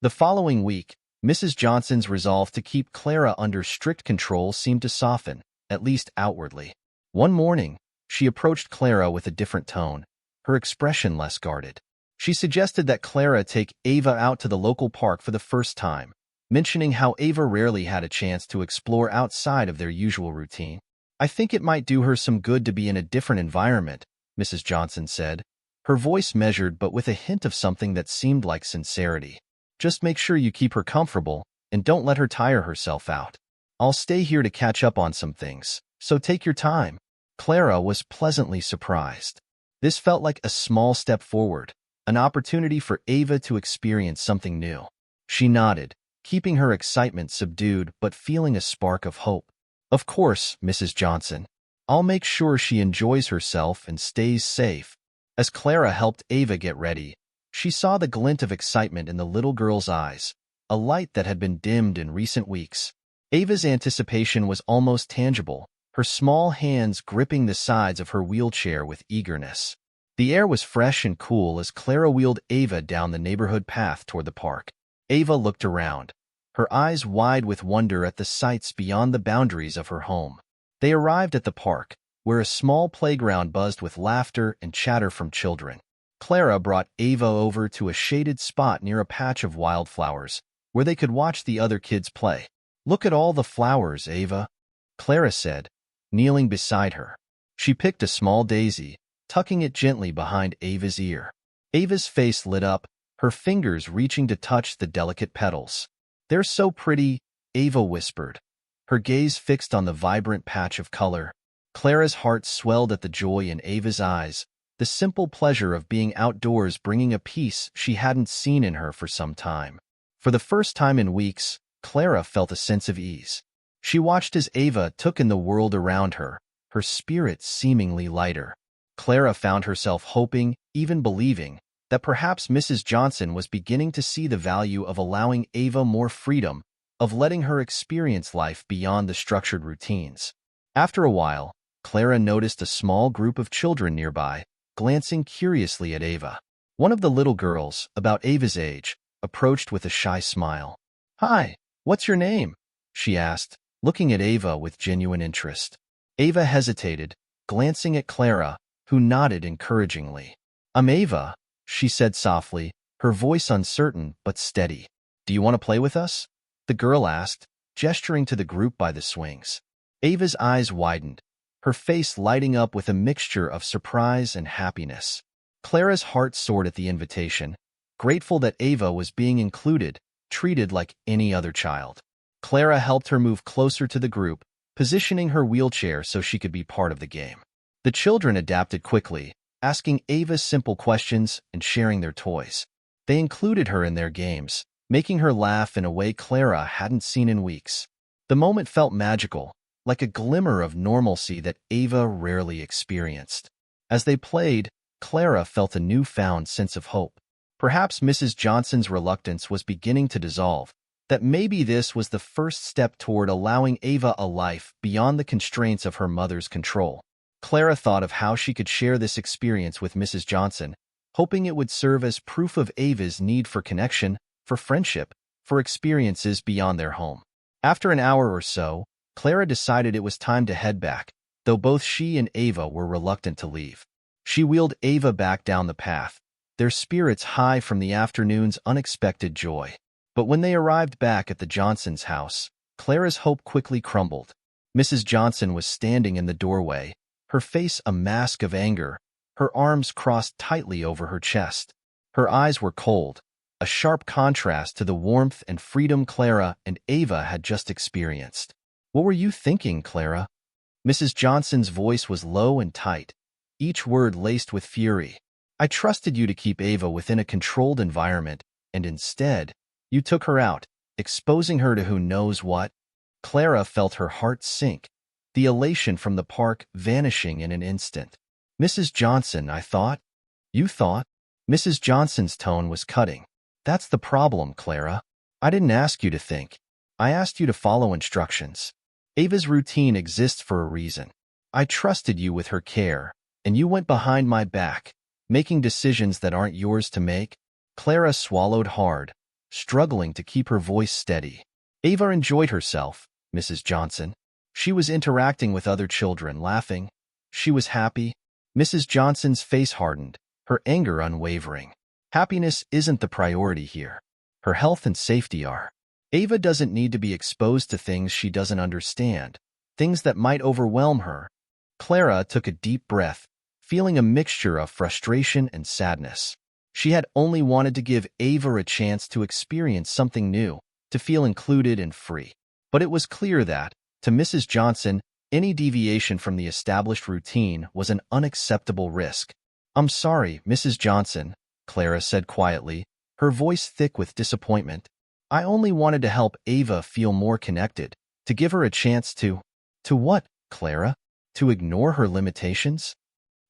Speaker 1: The following week, Mrs. Johnson's resolve to keep Clara under strict control seemed to soften, at least outwardly. One morning, she approached Clara with a different tone, her expression less guarded. She suggested that Clara take Ava out to the local park for the first time, mentioning how Ava rarely had a chance to explore outside of their usual routine. "I think it might do her some good to be in a different environment," Mrs. Johnson said, her voice measured but with a hint of something that seemed like sincerity. "Just make sure you keep her comfortable, and don't let her tire herself out. I'll stay here to catch up on some things, so take your time." Clara was pleasantly surprised. This felt like a small step forward, an opportunity for Ava to experience something new. She nodded, keeping her excitement subdued but feeling a spark of hope. "Of course, Mrs. Johnson. I'll make sure she enjoys herself and stays safe." As Clara helped Ava get ready, she saw the glint of excitement in the little girl's eyes, a light that had been dimmed in recent weeks. Ava's anticipation was almost tangible, her small hands gripping the sides of her wheelchair with eagerness. The air was fresh and cool as Clara wheeled Ava down the neighborhood path toward the park. Ava looked around, her eyes wide with wonder at the sights beyond the boundaries of her home. They arrived at the park, where a small playground buzzed with laughter and chatter from children. Clara brought Ava over to a shaded spot near a patch of wildflowers, where they could watch the other kids play. "Look at all the flowers, Ava," Clara said, kneeling beside her. She picked a small daisy, tucking it gently behind Ava's ear. Ava's face lit up, her fingers reaching to touch the delicate petals. "They're so pretty," Ava whispered, her gaze fixed on the vibrant patch of color. Clara's heart swelled at the joy in Ava's eyes, the simple pleasure of being outdoors bringing a peace she hadn't seen in her for some time. For the first time in weeks, Clara felt a sense of ease. She watched as Ava took in the world around her, her spirit seemingly lighter. Clara found herself hoping, even believing, that perhaps Mrs. Johnson was beginning to see the value of allowing Ava more freedom, of letting her experience life beyond the structured routines. After a while, Clara noticed a small group of children nearby, glancing curiously at Ava. One of the little girls, about Ava's age, approached with a shy smile. "Hi, what's your name?" she asked, looking at Ava with genuine interest. Ava hesitated, glancing at Clara, who nodded encouragingly. "I'm Ava," she said softly, her voice uncertain but steady. "Do you want to play with us?" the girl asked, gesturing to the group by the swings. Ava's eyes widened, her face lighting up with a mixture of surprise and happiness. Clara's heart soared at the invitation, grateful that Ava was being included, treated like any other child. Clara helped her move closer to the group, positioning her wheelchair so she could be part of the game. The children adapted quickly, asking Ava simple questions and sharing their toys. They included her in their games, making her laugh in a way Clara hadn't seen in weeks. The moment felt magical, like a glimmer of normalcy that Ava rarely experienced. As they played, Clara felt a newfound sense of hope. Perhaps Mrs. Johnson's reluctance was beginning to dissolve, that maybe this was the first step toward allowing Ava a life beyond the constraints of her mother's control. Clara thought of how she could share this experience with Mrs. Johnson, hoping it would serve as proof of Ava's need for connection, for friendship, for experiences beyond their home. After an hour or so, Clara decided it was time to head back, though both she and Ava were reluctant to leave. She wheeled Ava back down the path, their spirits high from the afternoon's unexpected joy. But when they arrived back at the Johnsons' house, Clara's hope quickly crumbled. Mrs. Johnson was standing in the doorway, her face a mask of anger, her arms crossed tightly over her chest. Her eyes were cold, a sharp contrast to the warmth and freedom Clara and Ava had just experienced. "What were you thinking, Clara?" Mrs. Johnson's voice was low and tight, each word laced with fury. "I trusted you to keep Ava within a controlled environment, and instead, you took her out, exposing her to who knows what." Clara felt her heart sink, the elation from the park vanishing in an instant. "Mrs. Johnson, I thought." "You thought?" Mrs. Johnson's tone was cutting. "That's the problem, Clara. I didn't ask you to think. I asked you to follow instructions. Ava's routine exists for a reason. I trusted you with her care, and you went behind my back, making decisions that aren't yours to make." Clara swallowed hard, struggling to keep her voice steady. "Ava enjoyed herself, Mrs. Johnson. She was interacting with other children, laughing. She was happy." Mrs. Johnson's face hardened, her anger unwavering. "Happiness isn't the priority here. Her health and safety are. Ava doesn't need to be exposed to things she doesn't understand, things that might overwhelm her." Clara took a deep breath, feeling a mixture of frustration and sadness. She had only wanted to give Ava a chance to experience something new, to feel included and free. But it was clear that, to Mrs. Johnson, any deviation from the established routine was an unacceptable risk. "I'm sorry, Mrs. Johnson," Clara said quietly, her voice thick with disappointment. "I only wanted to help Ava feel more connected, to give her a chance to—" "To what, Clara? To ignore her limitations?"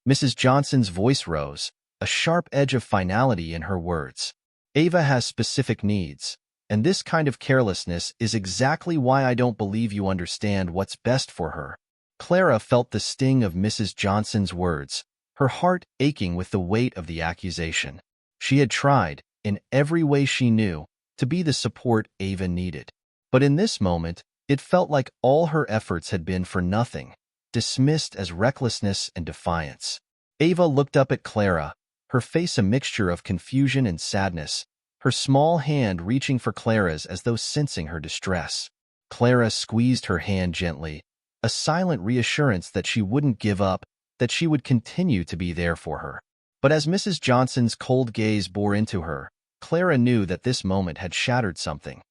Speaker 1: Mrs. Johnson's voice rose, a sharp edge of finality in her words. "Ava has specific needs, and this kind of carelessness is exactly why I don't believe you understand what's best for her." Clara felt the sting of Mrs. Johnson's words, her heart aching with the weight of the accusation. She had tried, in every way she knew, to be the support Ava needed. But in this moment, it felt like all her efforts had been for nothing, dismissed as recklessness and defiance. Ava looked up at Clara, her face a mixture of confusion and sadness, her small hand reaching for Clara's as though sensing her distress. Clara squeezed her hand gently, a silent reassurance that she wouldn't give up, that she would continue to be there for her. But as Mrs. Johnson's cold gaze bore into her, Clara knew that this moment had shattered something.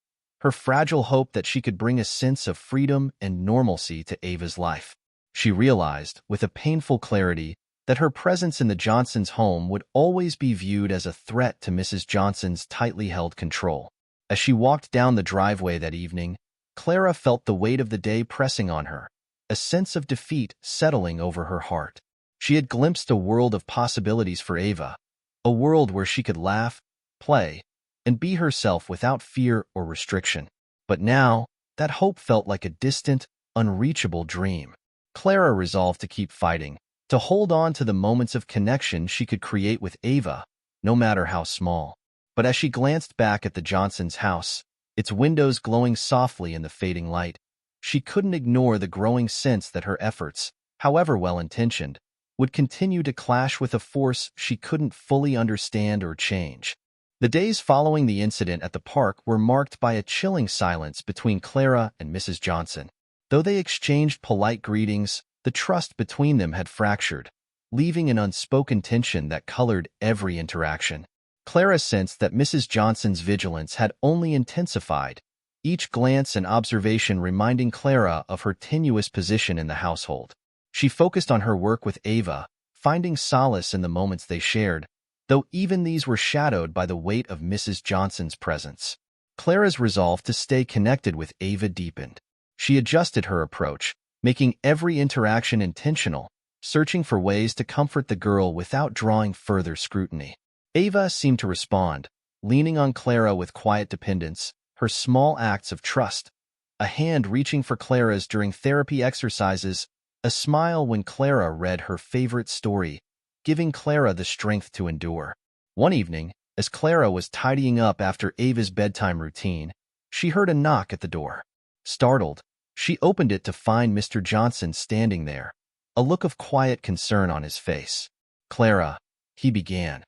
Speaker 1: Her fragile hope that she could bring a sense of freedom and normalcy to Ava's life. She realized, with a painful clarity, that her presence in the Johnsons' home would always be viewed as a threat to Mrs. Johnson's tightly held control. As she walked down the driveway that evening, Clara felt the weight of the day pressing on her, a sense of defeat settling over her heart. She had glimpsed a world of possibilities for Ava, a world where she could laugh, play, and be herself without fear or restriction. But now, that hope felt like a distant, unreachable dream. Clara resolved to keep fighting, to hold on to the moments of connection she could create with Ava, no matter how small. But as she glanced back at the Johnsons' house, its windows glowing softly in the fading light, she couldn't ignore the growing sense that her efforts, however well-intentioned, would continue to clash with a force she couldn't fully understand or change. The days following the incident at the park were marked by a chilling silence between Clara and Mrs. Johnson. Though they exchanged polite greetings, the trust between them had fractured, leaving an unspoken tension that colored every interaction. Clara sensed that Mrs. Johnson's vigilance had only intensified, each glance and observation reminding Clara of her tenuous position in the household. She focused on her work with Ava, finding solace in the moments they shared, though even these were shadowed by the weight of Mrs. Johnson's presence. Clara's resolve to stay connected with Ava deepened. She adjusted her approach, making every interaction intentional, searching for ways to comfort the girl without drawing further scrutiny. Ava seemed to respond, leaning on Clara with quiet dependence, her small acts of trust, a hand reaching for Clara's during therapy exercises, a smile when Clara read her favorite story, giving Clara the strength to endure. One evening, as Clara was tidying up after Ava's bedtime routine, she heard a knock at the door. Startled, she opened it to find Mr. Johnson standing there, a look of quiet concern on his face. "Clara," he began,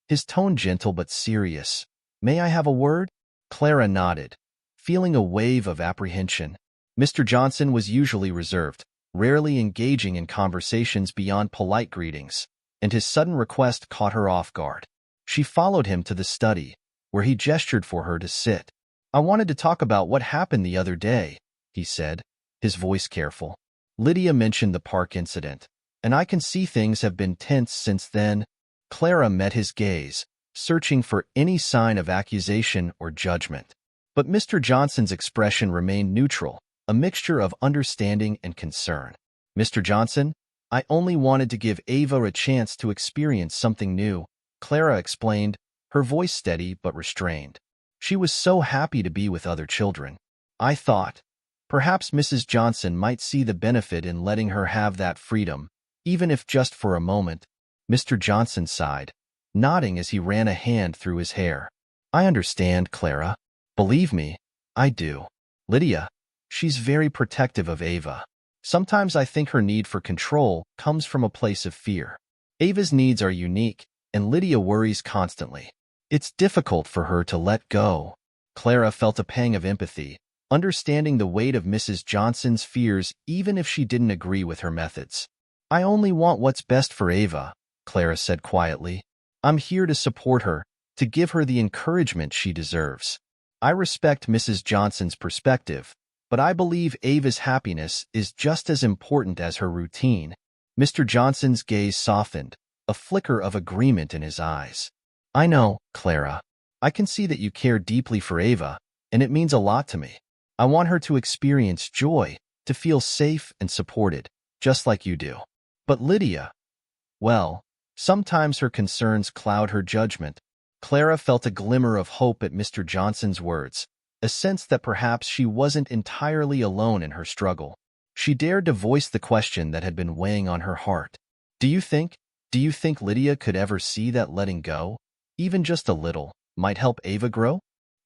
Speaker 1: his tone gentle but serious. "May I have a word?" Clara nodded, feeling a wave of apprehension. Mr. Johnson was usually reserved, rarely engaging in conversations beyond polite greetings, and his sudden request caught her off guard. She followed him to the study, where he gestured for her to sit. "I wanted to talk about what happened the other day," he said, his voice careful. "Lydia mentioned the park incident, and I can see things have been tense since then." Clara met his gaze, searching for any sign of accusation or judgment. But Mr. Johnson's expression remained neutral, a mixture of understanding and concern. "Mr. Johnson, I only wanted to give Ava a chance to experience something new," Clara explained, her voice steady but restrained. "She was so happy to be with other children. I thought, perhaps Mrs. Johnson might see the benefit in letting her have that freedom, even if just for a moment." Mr. Johnson sighed, nodding as he ran a hand through his hair. "I understand, Clara. Believe me, I do. Lydia, she's very protective of Ava. Sometimes I think her need for control comes from a place of fear. Ava's needs are unique, and Lydia worries constantly. It's difficult for her to let go." Clara felt a pang of empathy, understanding the weight of Mrs. Johnson's fears even if she didn't agree with her methods. "I only want what's best for Ava," Clara said quietly. "I'm here to support her, to give her the encouragement she deserves. I respect Mrs. Johnson's perspective, but I believe Ava's happiness is just as important as her routine." Mr. Johnson's gaze softened, a flicker of agreement in his eyes. "I know, Clara. I can see that you care deeply for Ava, and it means a lot to me. I want her to experience joy, to feel safe and supported, just like you do. But Lydia, well, sometimes her concerns cloud her judgment." Clara felt a glimmer of hope at Mr. Johnson's words, a sense that perhaps she wasn't entirely alone in her struggle. She dared to voice the question that had been weighing on her heart. Do you think Lydia could ever see that letting go, even just a little, might help Ava grow?"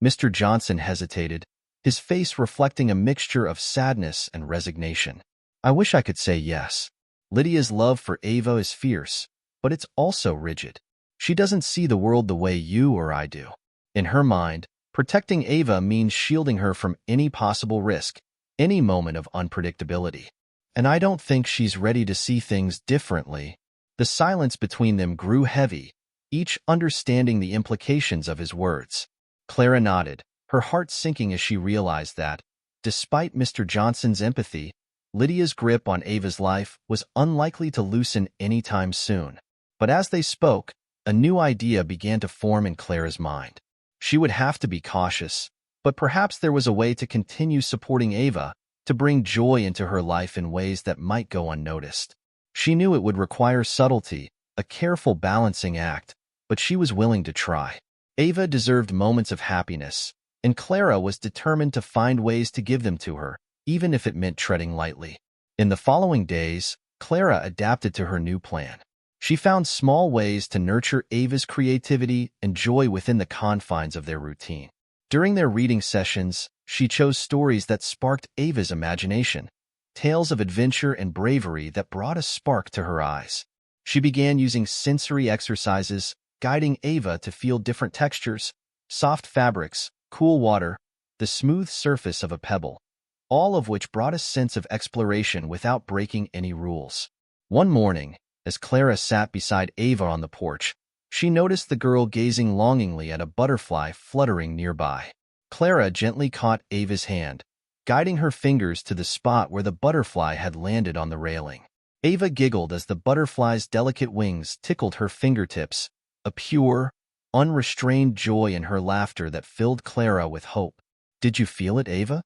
Speaker 1: Mr. Johnson hesitated, his face reflecting a mixture of sadness and resignation. "I wish I could say yes. Lydia's love for Ava is fierce, but it's also rigid. She doesn't see the world the way you or I do. In her mind, protecting Ava means shielding her from any possible risk, any moment of unpredictability. And I don't think she's ready to see things differently." The silence between them grew heavy, each understanding the implications of his words. Clara nodded, her heart sinking as she realized that, despite Mr. Johnson's empathy, Lydia's grip on Ava's life was unlikely to loosen anytime soon. But as they spoke, a new idea began to form in Clara's mind. She would have to be cautious, but perhaps there was a way to continue supporting Ava, to bring joy into her life in ways that might go unnoticed. She knew it would require subtlety, a careful balancing act, but she was willing to try. Ava deserved moments of happiness, and Clara was determined to find ways to give them to her, even if it meant treading lightly. In the following days, Clara adapted to her new plan. She found small ways to nurture Ava's creativity and joy within the confines of their routine. During their reading sessions, she chose stories that sparked Ava's imagination, tales of adventure and bravery that brought a spark to her eyes. She began using sensory exercises, guiding Ava to feel different textures, soft fabrics, cool water, the smooth surface of a pebble, all of which brought a sense of exploration without breaking any rules. One morning, as Clara sat beside Ava on the porch, she noticed the girl gazing longingly at a butterfly fluttering nearby. Clara gently caught Ava's hand, guiding her fingers to the spot where the butterfly had landed on the railing. Ava giggled as the butterfly's delicate wings tickled her fingertips, a pure, unrestrained joy in her laughter that filled Clara with hope. "Did you feel it, Ava?"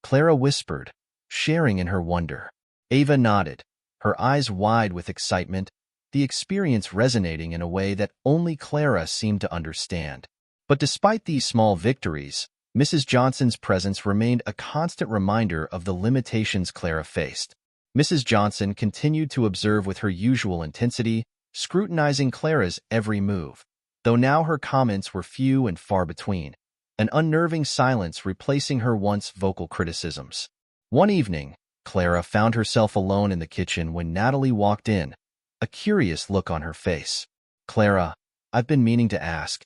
Speaker 1: Clara whispered, sharing in her wonder. Ava nodded, her eyes wide with excitement, the experience resonating in a way that only Clara seemed to understand. But despite these small victories, Mrs. Johnson's presence remained a constant reminder of the limitations Clara faced. Mrs. Johnson continued to observe with her usual intensity, scrutinizing Clara's every move, though now her comments were few and far between, an unnerving silence replacing her once vocal criticisms. One evening, Clara found herself alone in the kitchen when Natalie walked in, a curious look on her face. "Clara, I've been meaning to ask,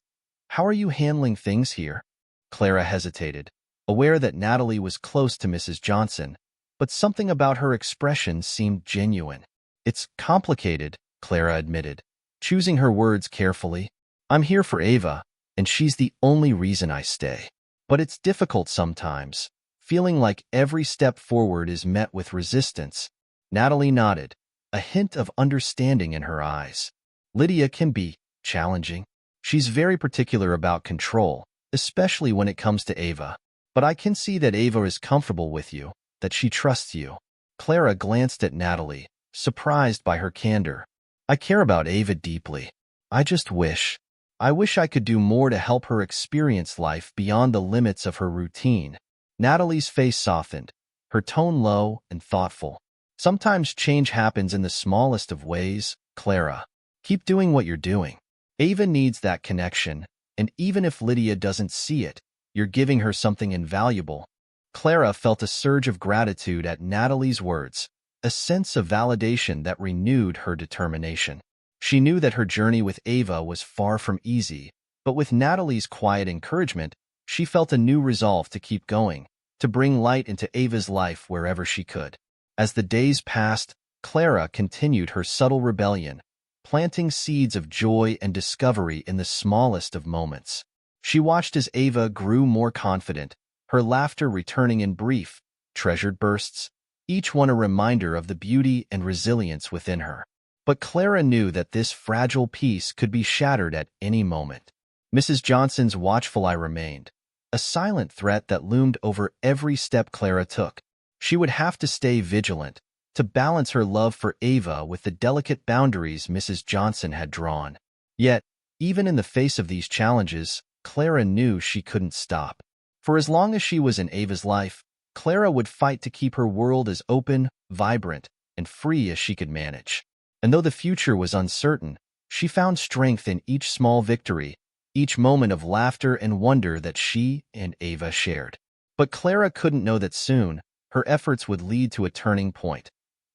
Speaker 1: how are you handling things here?" Clara hesitated, aware that Natalie was close to Mrs. Johnson, but something about her expression seemed genuine. "It's complicated," Clara admitted, choosing her words carefully. "I'm here for Ava, and she's the only reason I stay. But it's difficult sometimes, feeling like every step forward is met with resistance." Natalie nodded, a hint of understanding in her eyes. "Lydia can be challenging. She's very particular about control, especially when it comes to Ava. But I can see that Ava is comfortable with you, that she trusts you." Clara glanced at Natalie, surprised by her candor. "I care about Ava deeply. I wish I could do more to help her experience life beyond the limits of her routine." Natalie's face softened, her tone low and thoughtful. "Sometimes change happens in the smallest of ways, Clara. Keep doing what you're doing. Ava needs that connection, and even if Lydia doesn't see it, you're giving her something invaluable." Clara felt a surge of gratitude at Natalie's words, a sense of validation that renewed her determination. She knew that her journey with Ava was far from easy, but with Natalie's quiet encouragement, she felt a new resolve to keep going, to bring light into Ava's life wherever she could. As the days passed, Clara continued her subtle rebellion, planting seeds of joy and discovery in the smallest of moments. She watched as Ava grew more confident, her laughter returning in brief, treasured bursts, each one a reminder of the beauty and resilience within her. But Clara knew that this fragile piece could be shattered at any moment. Mrs. Johnson's watchful eye remained, a silent threat that loomed over every step Clara took. She would have to stay vigilant, to balance her love for Ava with the delicate boundaries Mrs. Johnson had drawn. Yet, even in the face of these challenges, Clara knew she couldn't stop. For as long as she was in Ava's life, Clara would fight to keep her world as open, vibrant, and free as she could manage. And though the future was uncertain, she found strength in each small victory, each moment of laughter and wonder that she and Ava shared. But Clara couldn't know that soon, her efforts would lead to a turning point,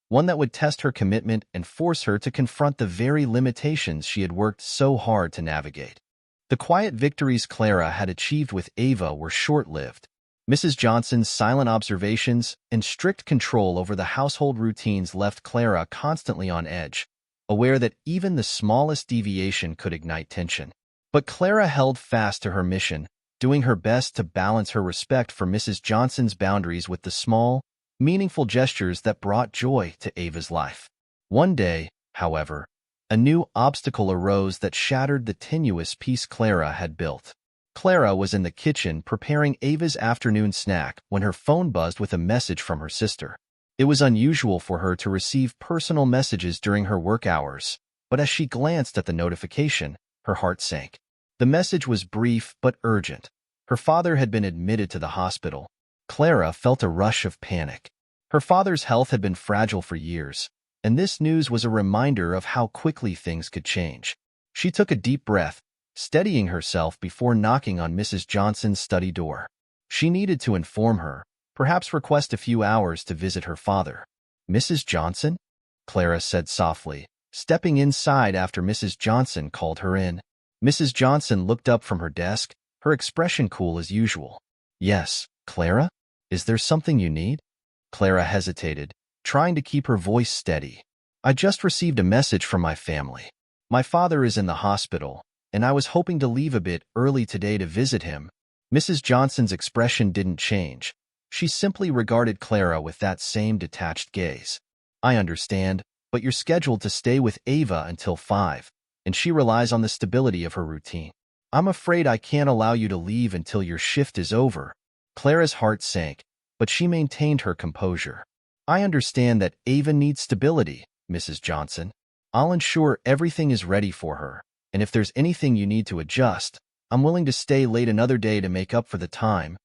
Speaker 1: one that would test her commitment and force her to confront the very limitations she had worked so hard to navigate. The quiet victories Clara had achieved with Ava were short-lived. Mrs. Johnson's silent observations and strict control over the household routines left Clara constantly on edge, aware that even the smallest deviation could ignite tension. But Clara held fast to her mission, doing her best to balance her respect for Mrs. Johnson's boundaries with the small, meaningful gestures that brought joy to Ava's life. One day, however, a new obstacle arose that shattered the tenuous peace Clara had built. Clara was in the kitchen preparing Ava's afternoon snack when her phone buzzed with a message from her sister. It was unusual for her to receive personal messages during her work hours, but as she glanced at the notification, Her heart sank. The message was brief but urgent. Her father had been admitted to the hospital. Clara felt a rush of panic. Her father's health had been fragile for years, and this news was a reminder of how quickly things could change. She took a deep breath, steadying herself before knocking on Mrs. Johnson's study door. She needed to inform her, perhaps request a few hours to visit her father. "Mrs. Johnson?" Clara said softly, stepping inside after Mrs. Johnson called her in. Mrs. Johnson looked up from her desk, her expression cool as usual. "Yes, Clara? Is there something you need?" Clara hesitated, trying to keep her voice steady. "I just received a message from my family. My father is in the hospital, and I was hoping to leave a bit early today to visit him." Mrs. Johnson's expression didn't change. She simply regarded Clara with that same detached gaze. "I understand, but you're scheduled to stay with Ava until 5, and she relies on the stability of her routine. I'm afraid I can't allow you to leave until your shift is over." Clara's heart sank, but she maintained her composure. "I understand that Ava needs stability, Mrs. Johnson. I'll ensure everything is ready for her, and if there's anything you need to adjust, I'm willing to stay late another day to make up for the time."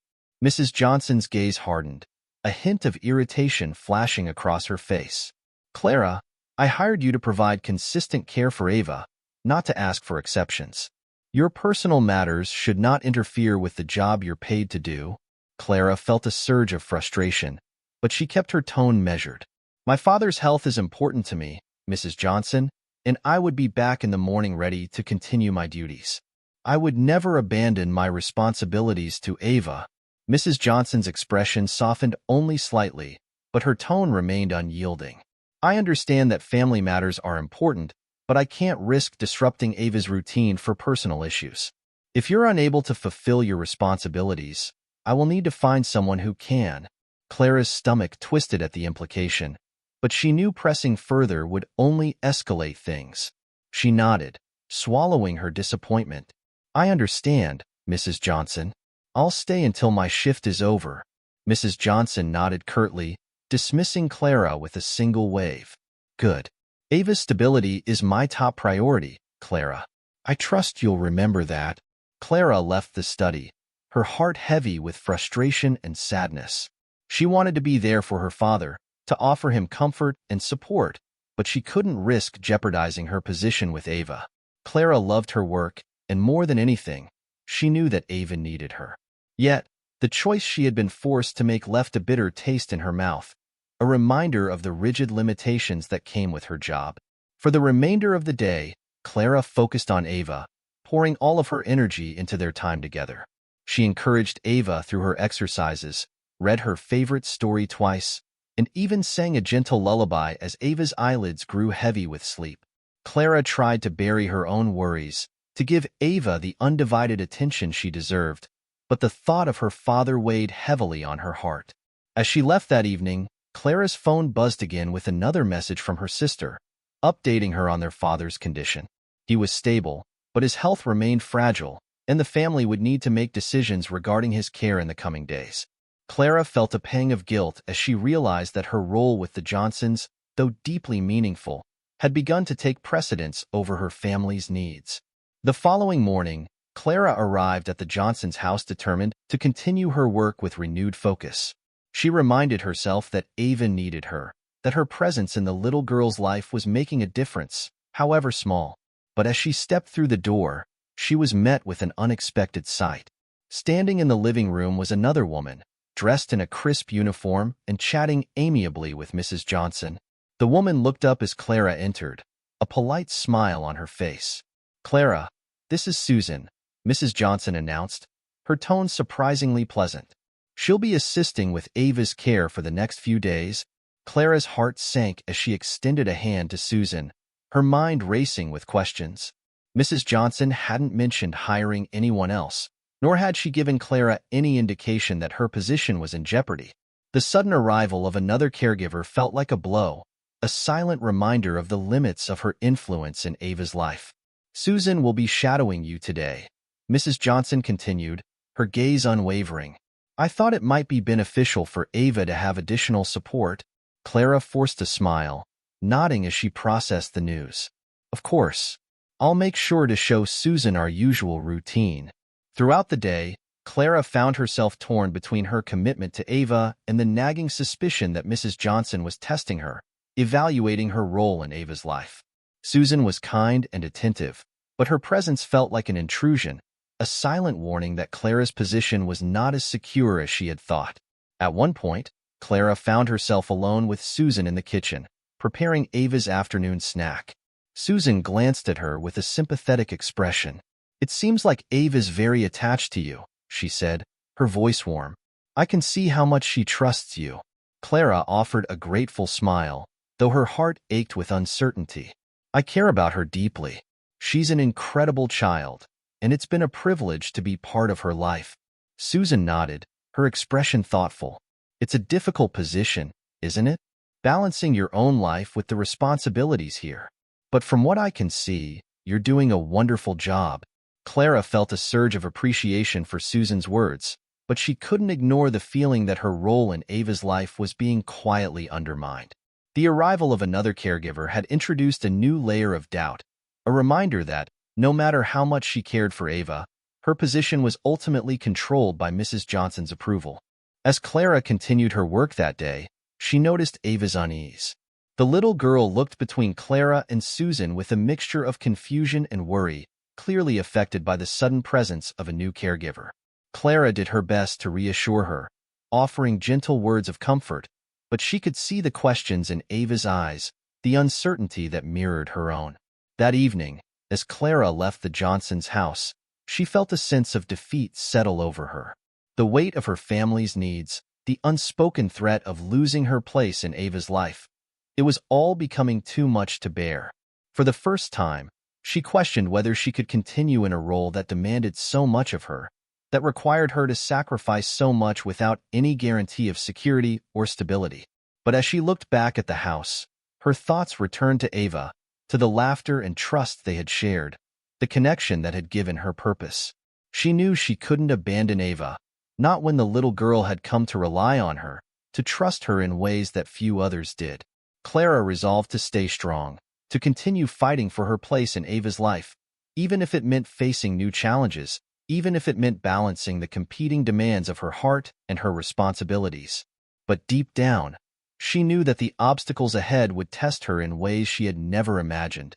Speaker 1: Mrs. Johnson's gaze hardened, a hint of irritation flashing across her face. "Clara, I hired you to provide consistent care for Ava, not to ask for exceptions. Your personal matters should not interfere with the job you're paid to do." Clara felt a surge of frustration, but she kept her tone measured. "My father's health is important to me, Mrs. Johnson, and I would be back in the morning ready to continue my duties. I would never abandon my responsibilities to Ava." Mrs. Johnson's expression softened only slightly, but her tone remained unyielding. "I understand that family matters are important, but I can't risk disrupting Ava's routine for personal issues. If you're unable to fulfill your responsibilities, I will need to find someone who can." Clara's stomach twisted at the implication, but she knew pressing further would only escalate things. She nodded, swallowing her disappointment. "I understand, Mrs. Johnson. I'll stay until my shift is over." Mrs. Johnson nodded curtly, dismissing Clara with a single wave. "Good. Ava's stability is my top priority, Clara. I trust you'll remember that." Clara left the study, her heart heavy with frustration and sadness. She wanted to be there for her father, to offer him comfort and support, but she couldn't risk jeopardizing her position with Ava. Clara loved her work, and more than anything, she knew that Ava needed her. Yet, the choice she had been forced to make left a bitter taste in her mouth, a reminder of the rigid limitations that came with her job. For the remainder of the day, Clara focused on Ava, pouring all of her energy into their time together. She encouraged Ava through her exercises, read her favorite story twice, and even sang a gentle lullaby as Ava's eyelids grew heavy with sleep. Clara tried to bury her own worries, to give Ava the undivided attention she deserved, but the thought of her father weighed heavily on her heart. As she left that evening, Clara's phone buzzed again with another message from her sister, updating her on their father's condition. He was stable, but his health remained fragile, and the family would need to make decisions regarding his care in the coming days. Clara felt a pang of guilt as she realized that her role with the Johnsons, though deeply meaningful, had begun to take precedence over her family's needs. The following morning, Clara arrived at the Johnsons' house determined to continue her work with renewed focus. She reminded herself that Ava needed her, that her presence in the little girl's life was making a difference, however small. But as she stepped through the door, she was met with an unexpected sight. Standing in the living room was another woman, dressed in a crisp uniform and chatting amiably with Mrs. Johnson. The woman looked up as Clara entered, a polite smile on her face. "Clara, this is Susan," Mrs. Johnson announced, her tone surprisingly pleasant. "She'll be assisting with Ava's care for the next few days." Clara's heart sank as she extended a hand to Susan, her mind racing with questions. Mrs. Johnson hadn't mentioned hiring anyone else, nor had she given Clara any indication that her position was in jeopardy. The sudden arrival of another caregiver felt like a blow, a silent reminder of the limits of her influence in Ava's life. "Susan will be shadowing you today," Mrs. Johnson continued, her gaze unwavering. "I thought it might be beneficial for Ava to have additional support." Clara forced a smile, nodding as she processed the news. "Of course. I'll make sure to show Susan our usual routine." Throughout the day, Clara found herself torn between her commitment to Ava and the nagging suspicion that Mrs. Johnson was testing her, evaluating her role in Ava's life. Susan was kind and attentive, but her presence felt like an intrusion, a silent warning that Clara's position was not as secure as she had thought. At one point, Clara found herself alone with Susan in the kitchen, preparing Ava's afternoon snack. Susan glanced at her with a sympathetic expression. "It seems like Ava's very attached to you," she said, her voice warm. "I can see how much she trusts you." Clara offered a grateful smile, though her heart ached with uncertainty. "I care about her deeply. She's an incredible child, and it's been a privilege to be part of her life." Susan nodded, her expression thoughtful. "It's a difficult position, isn't it? Balancing your own life with the responsibilities here. But from what I can see, you're doing a wonderful job." Clara felt a surge of appreciation for Susan's words, but she couldn't ignore the feeling that her role in Ava's life was being quietly undermined. The arrival of another caregiver had introduced a new layer of doubt, a reminder that, no matter how much she cared for Ava, her position was ultimately controlled by Mrs. Johnson's approval. As Clara continued her work that day, she noticed Ava's unease. The little girl looked between Clara and Susan with a mixture of confusion and worry, clearly affected by the sudden presence of a new caregiver. Clara did her best to reassure her, offering gentle words of comfort, but she could see the questions in Ava's eyes, the uncertainty that mirrored her own. That evening, as Clara left the Johnsons' house, she felt a sense of defeat settle over her. The weight of her family's needs, the unspoken threat of losing her place in Ava's life, it was all becoming too much to bear. For the first time, she questioned whether she could continue in a role that demanded so much of her, that required her to sacrifice so much without any guarantee of security or stability. But as she looked back at the house, her thoughts returned to Ava, to the laughter and trust they had shared, the connection that had given her purpose. She knew she couldn't abandon Ava, not when the little girl had come to rely on her, to trust her in ways that few others did. Clara resolved to stay strong, to continue fighting for her place in Ava's life, even if it meant facing new challenges, even if it meant balancing the competing demands of her heart and her responsibilities. But deep down, she knew that the obstacles ahead would test her in ways she had never imagined,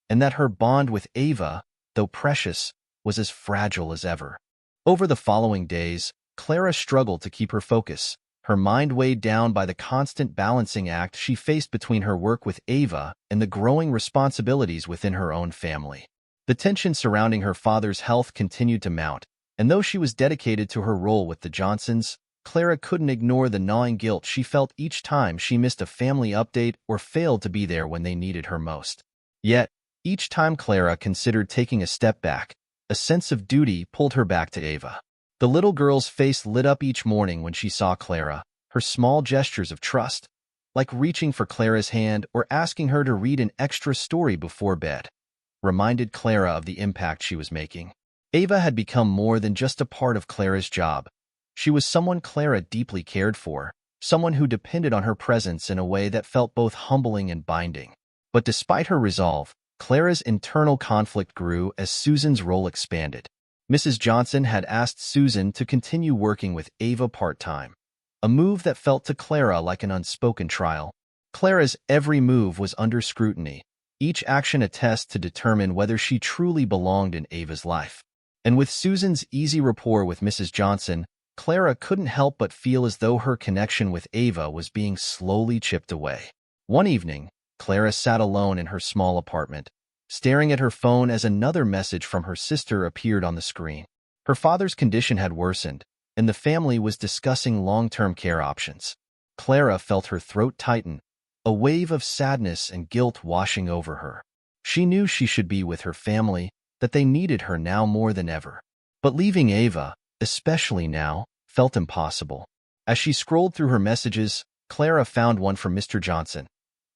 Speaker 1: and that her bond with Ava, though precious, was as fragile as ever. Over the following days, Clara struggled to keep her focus, her mind weighed down by the constant balancing act she faced between her work with Ava and the growing responsibilities within her own family. The tension surrounding her father's health continued to mount, and though she was dedicated to her role with the Johnsons, Clara couldn't ignore the gnawing guilt she felt each time she missed a family update or failed to be there when they needed her most. Yet, each time Clara considered taking a step back, a sense of duty pulled her back to Ava. The little girl's face lit up each morning when she saw Clara, her small gestures of trust, like reaching for Clara's hand or asking her to read an extra story before bed, reminded Clara of the impact she was making. Ava had become more than just a part of Clara's job. She was someone Clara deeply cared for, someone who depended on her presence in a way that felt both humbling and binding. But despite her resolve, Clara's internal conflict grew as Susan's role expanded. Mrs. Johnson had asked Susan to continue working with Ava part-time, a move that felt to Clara like an unspoken trial. Clara's every move was under scrutiny, each action a test to determine whether she truly belonged in Ava's life. And with Susan's easy rapport with Mrs. Johnson, Clara couldn't help but feel as though her connection with Ava was being slowly chipped away. One evening, Clara sat alone in her small apartment, staring at her phone as another message from her sister appeared on the screen. Her father's condition had worsened, and the family was discussing long-term care options. Clara felt her throat tighten, a wave of sadness and guilt washing over her. She knew she should be with her family, that they needed her now more than ever. But leaving Ava, especially now, felt impossible. As she scrolled through her messages, Clara found one from Mr. Johnson,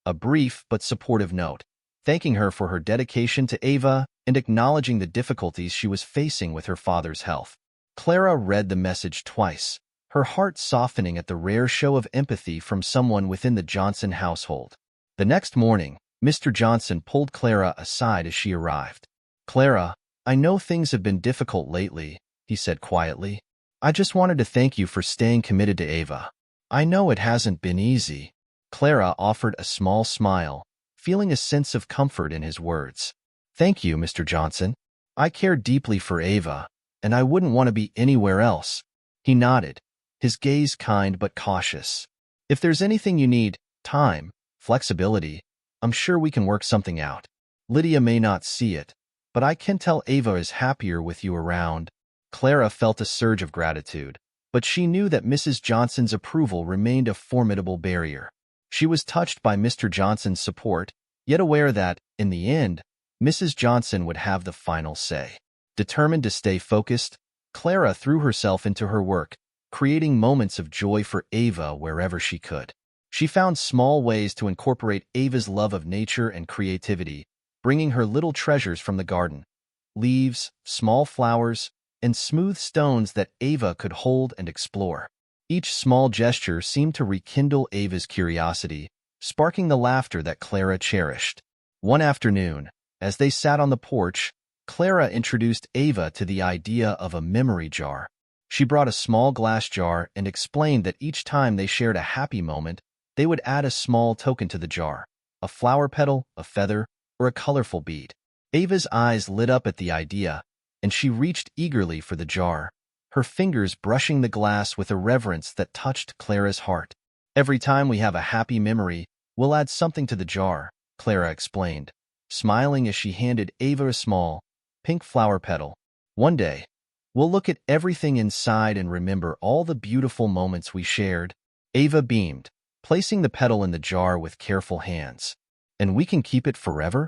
Speaker 1: a brief but supportive note, thanking her for her dedication to Ava and acknowledging the difficulties she was facing with her father's health. Clara read the message twice, her heart softening at the rare show of empathy from someone within the Johnson household. The next morning, Mr. Johnson pulled Clara aside as she arrived. Clara, I know things have been difficult lately, he said quietly. I just wanted to thank you for staying committed to Ava. I know it hasn't been easy. Clara offered a small smile, feeling a sense of comfort in his words. Thank you, Mr. Johnson. I care deeply for Ava, and I wouldn't want to be anywhere else. He nodded, his gaze kind but cautious. If there's anything you need, time, flexibility, I'm sure we can work something out. Lydia may not see it, but I can tell Ava is happier with you around. Clara felt a surge of gratitude, but she knew that Mrs. Johnson's approval remained a formidable barrier. She was touched by Mr. Johnson's support, yet aware that, in the end, Mrs. Johnson would have the final say. Determined to stay focused, Clara threw herself into her work, creating moments of joy for Ava wherever she could. She found small ways to incorporate Ava's love of nature and creativity, bringing her little treasures from the garden, leaves, small flowers, and smooth stones that Ava could hold and explore. Each small gesture seemed to rekindle Ava's curiosity, sparking the laughter that Clara cherished. One afternoon, as they sat on the porch, Clara introduced Ava to the idea of a memory jar. She brought a small glass jar and explained that each time they shared a happy moment, they would add a small token to the jar, a flower petal, a feather, or a colorful bead. Ava's eyes lit up at the idea, and she reached eagerly for the jar, her fingers brushing the glass with a reverence that touched Clara's heart. Every time we have a happy memory, we'll add something to the jar, Clara explained, smiling as she handed Ava a small, pink flower petal. One day, we'll look at everything inside and remember all the beautiful moments we shared. Ava beamed, placing the petal in the jar with careful hands. And we can keep it forever?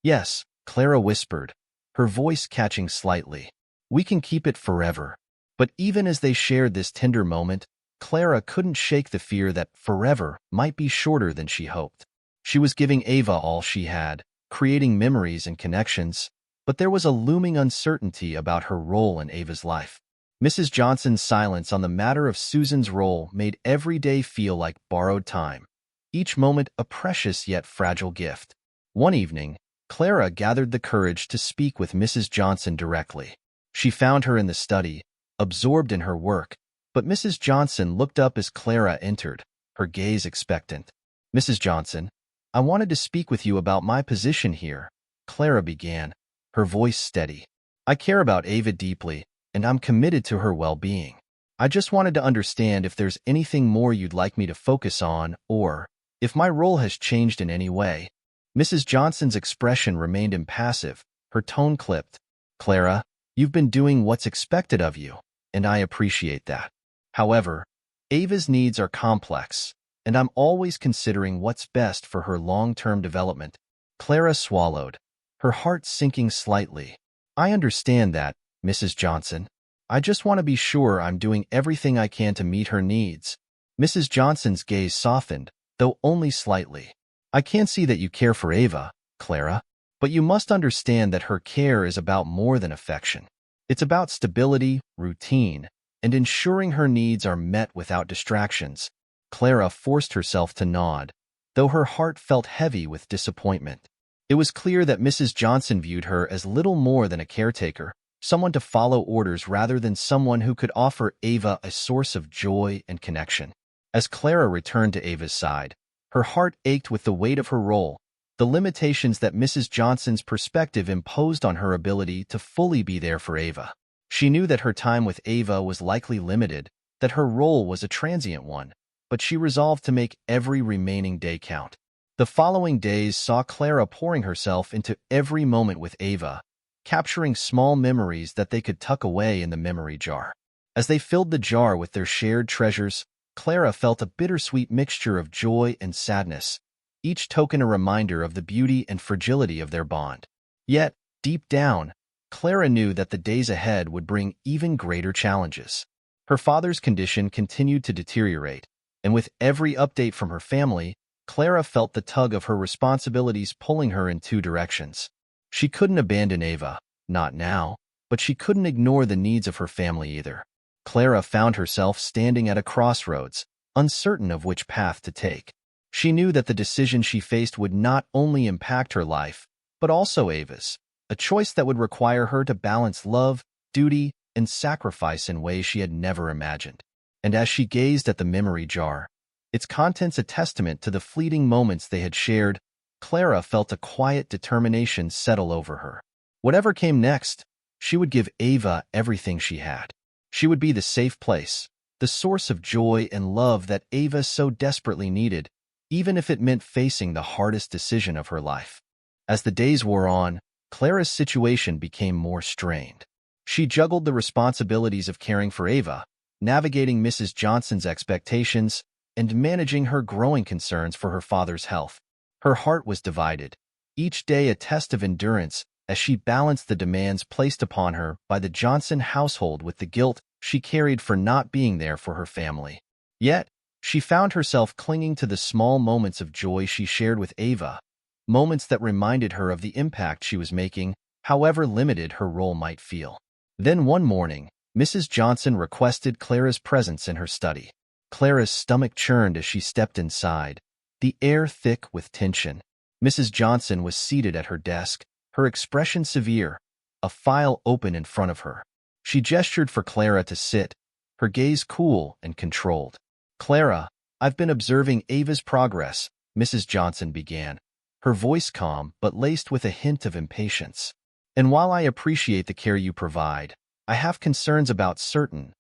Speaker 1: Yes, Clara whispered, her voice catching slightly. We can keep it forever. But even as they shared this tender moment, Clara couldn't shake the fear that forever might be shorter than she hoped. She was giving Ava all she had, creating memories and connections, but there was a looming uncertainty about her role in Ava's life. Mrs. Johnson's silence on the matter of Susan's role made every day feel like borrowed time, each moment a precious yet fragile gift. One evening, Clara gathered the courage to speak with Mrs. Johnson directly. She found her in the study, absorbed in her work, but Mrs. Johnson looked up as Clara entered, her gaze expectant. Mrs. Johnson, I wanted to speak with you about my position here, Clara began, her voice steady. I care about Ava deeply, and I'm committed to her well-being. I just wanted to understand if there's anything more you'd like me to focus on, or if my role has changed in any way. Mrs. Johnson's expression remained impassive, her tone clipped. Clara, you've been doing what's expected of you, and I appreciate that. However, Ava's needs are complex, and I'm always considering what's best for her long-term development. Clara swallowed, her heart sinking slightly. I understand that, Mrs. Johnson. I just want to be sure I'm doing everything I can to meet her needs. Mrs. Johnson's gaze softened, though only slightly. I can see that you care for Ava, Clara, but you must understand that her care is about more than affection. It's about stability, routine, and ensuring her needs are met without distractions. Clara forced herself to nod, though her heart felt heavy with disappointment. It was clear that Mrs. Johnson viewed her as little more than a caretaker, someone to follow orders rather than someone who could offer Ava a source of joy and connection. As Clara returned to Ava's side, her heart ached with the weight of her role, the limitations that Mrs. Johnson's perspective imposed on her ability to fully be there for Ava. She knew that her time with Ava was likely limited, that her role was a transient one, but she resolved to make every remaining day count. The following days saw Clara pouring herself into every moment with Ava, capturing small memories that they could tuck away in the memory jar. As they filled the jar with their shared treasures, Clara felt a bittersweet mixture of joy and sadness, each token a reminder of the beauty and fragility of their bond. Yet, deep down, Clara knew that the days ahead would bring even greater challenges. Her father's condition continued to deteriorate, and with every update from her family, Clara felt the tug of her responsibilities pulling her in two directions. She couldn't abandon Ava, not now, but she couldn't ignore the needs of her family either. Clara found herself standing at a crossroads, uncertain of which path to take. She knew that the decision she faced would not only impact her life, but also Ava's. a choice that would require her to balance love, duty, and sacrifice in ways she had never imagined. And as she gazed at the memory jar, its contents a testament to the fleeting moments they had shared, Clara felt a quiet determination settle over her. Whatever came next, she would give Ava everything she had. She would be the safe place, the source of joy and love that Ava so desperately needed, even if it meant facing the hardest decision of her life. As the days wore on, Clara's situation became more strained. She juggled the responsibilities of caring for Ava, navigating Mrs. Johnson's expectations, and managing her growing concerns for her father's health. Her heart was divided, each day a test of endurance as she balanced the demands placed upon her by the Johnson household with the guilt she carried for not being there for her family. Yet, she found herself clinging to the small moments of joy she shared with Ava, moments that reminded her of the impact she was making, however limited her role might feel. Then one morning, Mrs. Johnson requested Clara's presence in her study. Clara's stomach churned as she stepped inside, the air thick with tension. Mrs. Johnson was seated at her desk, her expression severe, a file open in front of her. She gestured for Clara to sit, her gaze cool and controlled. "Clara, I've been observing Ava's progress," Mrs. Johnson began, her voice calm but laced with a hint of impatience. "And while I appreciate the care you provide, I have concerns about certain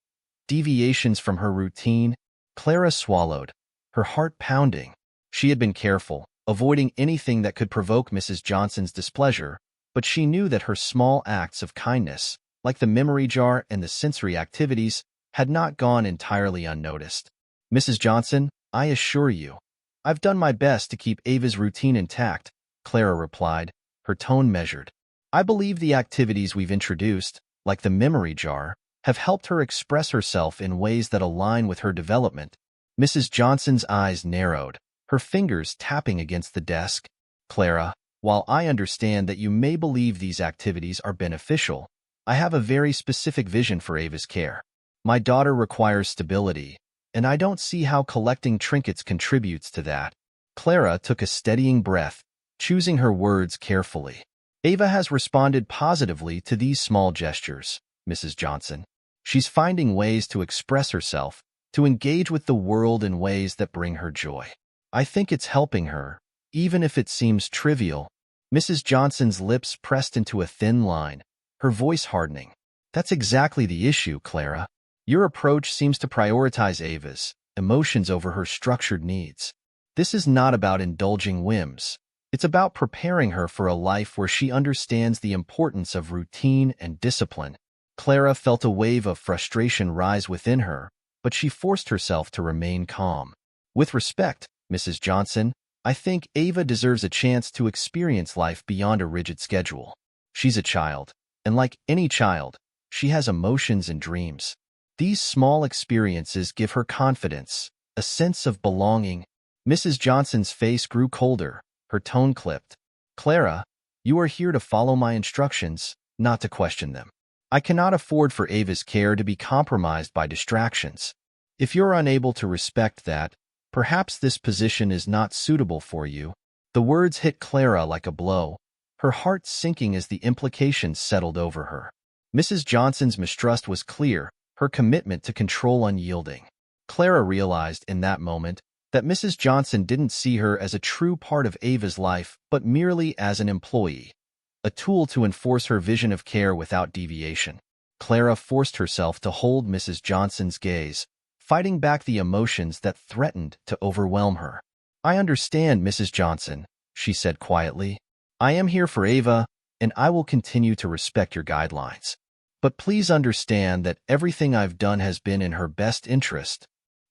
Speaker 1: deviations from her routine." Clara swallowed, her heart pounding. She had been careful, avoiding anything that could provoke Mrs. Johnson's displeasure, but she knew that her small acts of kindness, like the memory jar and the sensory activities, had not gone entirely unnoticed. "Mrs. Johnson, I assure you, I've done my best to keep Ava's routine intact," Clara replied, her tone measured. "I believe the activities we've introduced, like the memory jar, have helped her express herself in ways that align with her development." Mrs. Johnson's eyes narrowed, her fingers tapping against the desk. "Clara, while I understand that you may believe these activities are beneficial, I have a very specific vision for Ava's care. My daughter requires stability, and I don't see how collecting trinkets contributes to that." Clara took a steadying breath, choosing her words carefully. "Ava has responded positively to these small gestures, Mrs. Johnson. She's finding ways to express herself, to engage with the world in ways that bring her joy. I think it's helping her, even if it seems trivial." Mrs. Johnson's lips pressed into a thin line, her voice hardening. "That's exactly the issue, Clara. Your approach seems to prioritize Ava's emotions over her structured needs. This is not about indulging whims. It's about preparing her for a life where she understands the importance of routine and discipline." Clara felt a wave of frustration rise within her, but she forced herself to remain calm. "With respect, Mrs. Johnson, I think Ava deserves a chance to experience life beyond a rigid schedule. She's a child, and like any child, she has emotions and dreams. These small experiences give her confidence, a sense of belonging." Mrs. Johnson's face grew colder, her tone clipped. "Clara, you are here to follow my instructions, not to question them. I cannot afford for Ava's care to be compromised by distractions. If you're unable to respect that, perhaps this position is not suitable for you." The words hit Clara like a blow, her heart sinking as the implications settled over her. Mrs. Johnson's mistrust was clear, her commitment to control unyielding. Clara realized in that moment that Mrs. Johnson didn't see her as a true part of Ava's life, but merely as an employee, a tool to enforce her vision of care without deviation. Clara forced herself to hold Mrs. Johnson's gaze, fighting back the emotions that threatened to overwhelm her. "I understand, Mrs. Johnson," she said quietly. "I am here for Ava, and I will continue to respect your guidelines. But please understand that everything I've done has been in her best interest."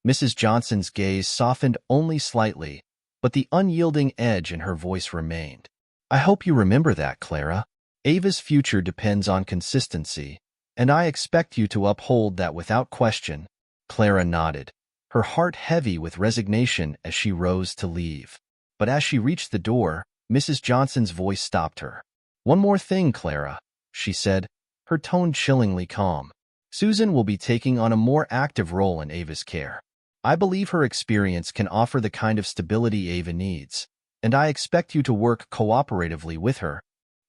Speaker 1: Mrs. Johnson's gaze softened only slightly, but the unyielding edge in her voice remained. "I hope you remember that, Clara. Ava's future depends on consistency, and I expect you to uphold that without question." Clara nodded, her heart heavy with resignation as she rose to leave. But as she reached the door, Mrs. Johnson's voice stopped her. "One more thing, Clara," she said, her tone chillingly calm. "Susan will be taking on a more active role in Ava's care. I believe her experience can offer the kind of stability Ava needs, and I expect you to work cooperatively with her."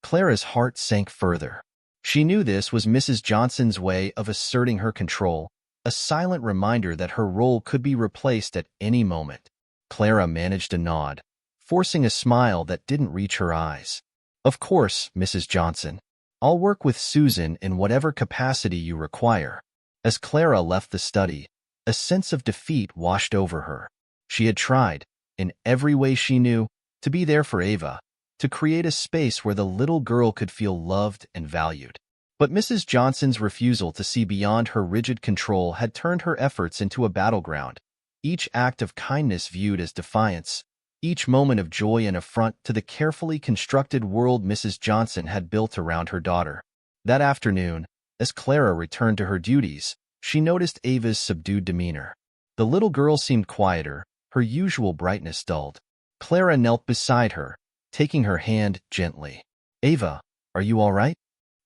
Speaker 1: Clara's heart sank further. She knew this was Mrs. Johnson's way of asserting her control, a silent reminder that her role could be replaced at any moment. Clara managed a nod, forcing a smile that didn't reach her eyes. "Of course, Mrs. Johnson. I'll work with Susan in whatever capacity you require." As Clara left the study, a sense of defeat washed over her. She had tried, in every way she knew, to be there for Ava, to create a space where the little girl could feel loved and valued. But Mrs. Johnson's refusal to see beyond her rigid control had turned her efforts into a battleground, each act of kindness viewed as defiance, each moment of joy an affront to the carefully constructed world Mrs. Johnson had built around her daughter. That afternoon, as Clara returned to her duties, she noticed Ava's subdued demeanor. The little girl seemed quieter, her usual brightness dulled. Clara knelt beside her, taking her hand gently. "Ava, are you all right?"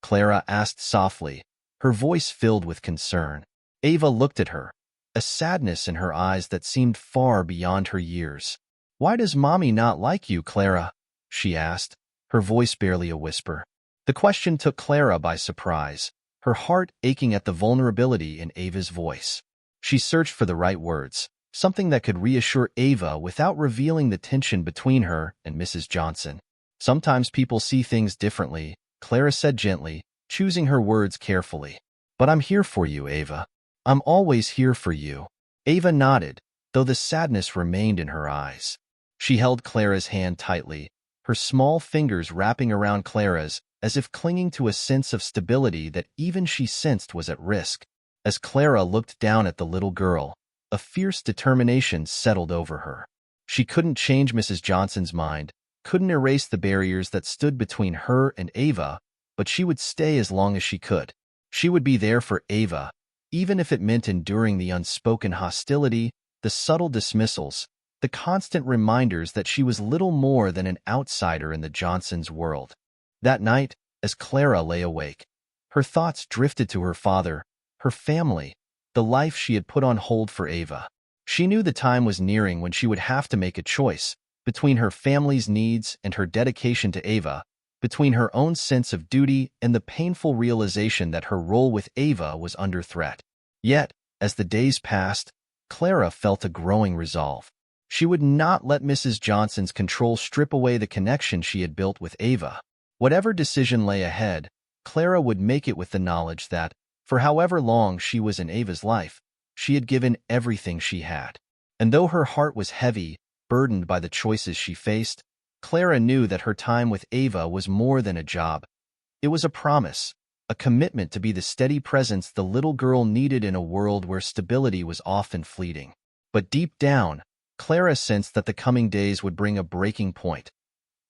Speaker 1: Clara asked softly, her voice filled with concern. Ava looked at her, a sadness in her eyes that seemed far beyond her years. "Why does Mommy not like you, Clara?" she asked, her voice barely a whisper. The question took Clara by surprise, her heart aching at the vulnerability in Ava's voice. She searched for the right words, something that could reassure Ava without revealing the tension between her and Mrs. Johnson. "Sometimes people see things differently," Clara said gently, choosing her words carefully. "But I'm here for you, Ava. I'm always here for you." Ava nodded, though the sadness remained in her eyes. She held Clara's hand tightly, her small fingers wrapping around Clara's as if clinging to a sense of stability that even she sensed was at risk. As Clara looked down at the little girl, a fierce determination settled over her. She couldn't change Mrs. Johnson's mind, couldn't erase the barriers that stood between her and Ava, but she would stay as long as she could. She would be there for Ava, even if it meant enduring the unspoken hostility, the subtle dismissals, the constant reminders that she was little more than an outsider in the Johnsons' world. That night, as Clara lay awake, her thoughts drifted to her father, her family, the life she had put on hold for Ava. She knew the time was nearing when she would have to make a choice between her family's needs and her dedication to Ava, between her own sense of duty and the painful realization that her role with Ava was under threat. Yet, as the days passed, Clara felt a growing resolve. She would not let Mrs. Johnson's control strip away the connection she had built with Ava. Whatever decision lay ahead, Clara would make it with the knowledge that, for however long she was in Ava's life, she had given everything she had. And though her heart was heavy, burdened by the choices she faced, Clara knew that her time with Ava was more than a job. It was a promise, a commitment to be the steady presence the little girl needed in a world where stability was often fleeting. But deep down, Clara sensed that the coming days would bring a breaking point,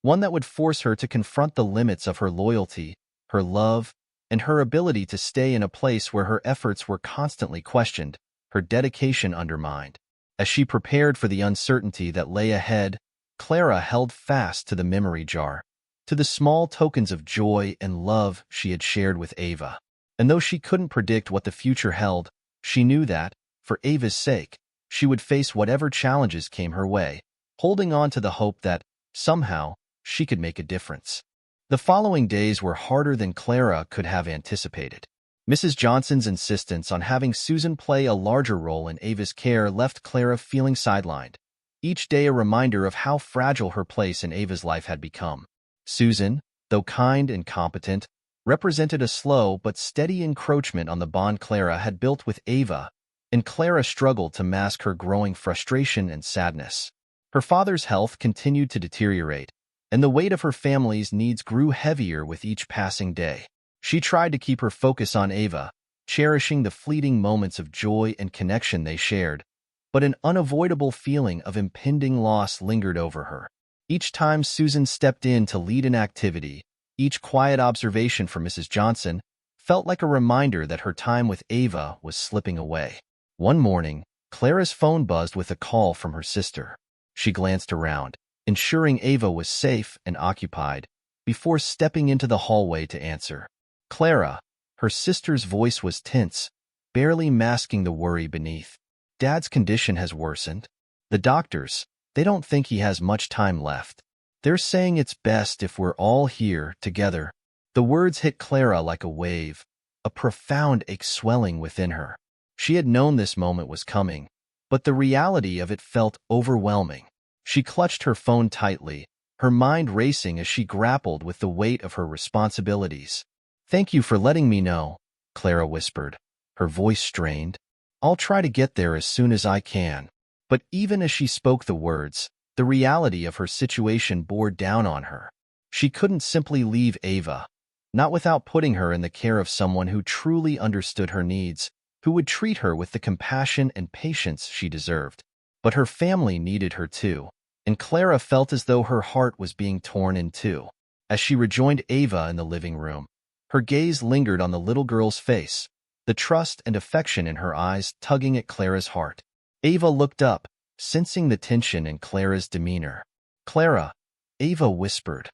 Speaker 1: one that would force her to confront the limits of her loyalty, her love, and her ability to stay in a place where her efforts were constantly questioned, her dedication undermined. As she prepared for the uncertainty that lay ahead, Clara held fast to the memory jar, to the small tokens of joy and love she had shared with Ava. And though she couldn't predict what the future held, she knew that, for Ava's sake, she would face whatever challenges came her way, holding on to the hope that, somehow, she could make a difference. The following days were harder than Clara could have anticipated. Mrs. Johnson's insistence on having Susan play a larger role in Ava's care left Clara feeling sidelined, each day a reminder of how fragile her place in Ava's life had become. Susan, though kind and competent, represented a slow but steady encroachment on the bond Clara had built with Ava, and Clara struggled to mask her growing frustration and sadness. Her father's health continued to deteriorate, and the weight of her family's needs grew heavier with each passing day. She tried to keep her focus on Ava, cherishing the fleeting moments of joy and connection they shared, but an unavoidable feeling of impending loss lingered over her. Each time Susan stepped in to lead an activity, each quiet observation from Mrs. Johnson felt like a reminder that her time with Ava was slipping away. One morning, Clara's phone buzzed with a call from her sister. She glanced around, ensuring Ava was safe and occupied, before stepping into the hallway to answer. "Clara," her sister's voice was tense, barely masking the worry beneath. "Dad's condition has worsened. The doctors, they don't think he has much time left." They're saying it's best if we're all here together. The words hit Clara like a wave, a profound ache swelling within her. She had known this moment was coming, but the reality of it felt overwhelming. She clutched her phone tightly, her mind racing as she grappled with the weight of her responsibilities. "Thank you for letting me know," Clara whispered, her voice strained. "I'll try to get there as soon as I can." But even as she spoke the words, the reality of her situation bore down on her. She couldn't simply leave Ava, not without putting her in the care of someone who truly understood her needs, who would treat her with the compassion and patience she deserved. But her family needed her too, and Clara felt as though her heart was being torn in two. As she rejoined Ava in the living room, her gaze lingered on the little girl's face, the trust and affection in her eyes tugging at Clara's heart. Ava looked up, sensing the tension in Clara's demeanor. "Clara," Ava whispered,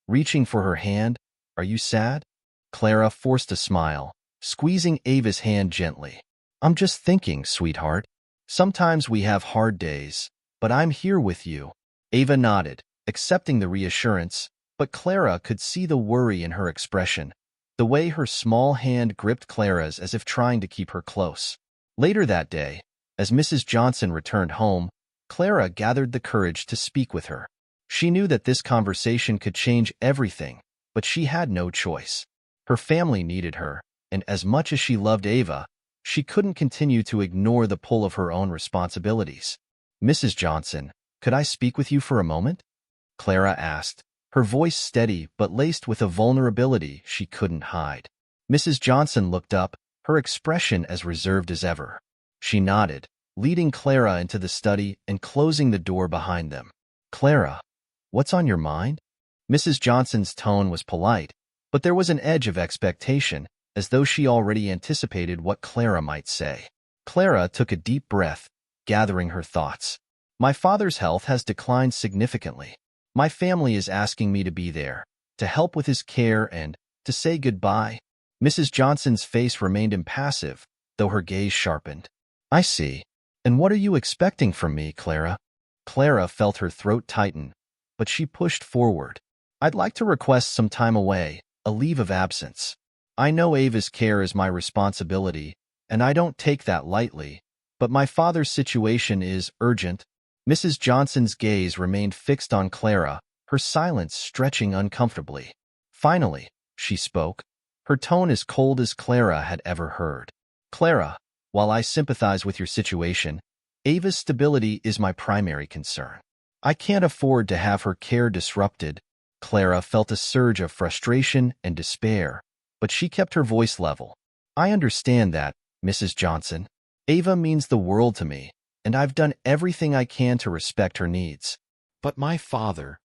Speaker 1: reaching for her hand, "are you sad?" Clara forced a smile, squeezing Ava's hand gently. "I'm just thinking, sweetheart. Sometimes we have hard days, but I'm here with you." Ava nodded, accepting the reassurance, but Clara could see the worry in her expression, the way her small hand gripped Clara's as if trying to keep her close. Later that day, as Mrs. Johnson returned home, Clara gathered the courage to speak with her. She knew that this conversation could change everything, but she had no choice. Her family needed her, and as much as she loved Ava, she couldn't continue to ignore the pull of her own responsibilities. "Mrs. Johnson, could I speak with you for a moment?" Clara asked, her voice steady but laced with a vulnerability she couldn't hide. Mrs. Johnson looked up, her expression as reserved as ever. She nodded, leading Clara into the study and closing the door behind them. "Clara, what's on your mind?" Mrs. Johnson's tone was polite, but there was an edge of expectation, as though she already anticipated what Clara might say. Clara took a deep breath, gathering her thoughts. "My father's health has declined significantly. My family is asking me to be there, to help with his care and to say goodbye." Mrs. Johnson's face remained impassive, though her gaze sharpened. "I see. And what are you expecting from me, Clara?" Clara felt her throat tighten, but she pushed forward. "I'd like to request some time away, a leave of absence. I know Ava's care is my responsibility, and I don't take that lightly, but my father's situation is urgent." Mrs. Johnson's gaze remained fixed on Clara, her silence stretching uncomfortably. Finally, she spoke, her tone as cold as Clara had ever heard. "Clara, while I sympathize with your situation, Ava's stability is my primary concern. I can't afford to have her care disrupted." Clara felt a surge of frustration and despair, but she kept her voice level. "I understand that, Mrs. Johnson. Ava means the world to me, and I've done everything I can to respect her needs. But my father—"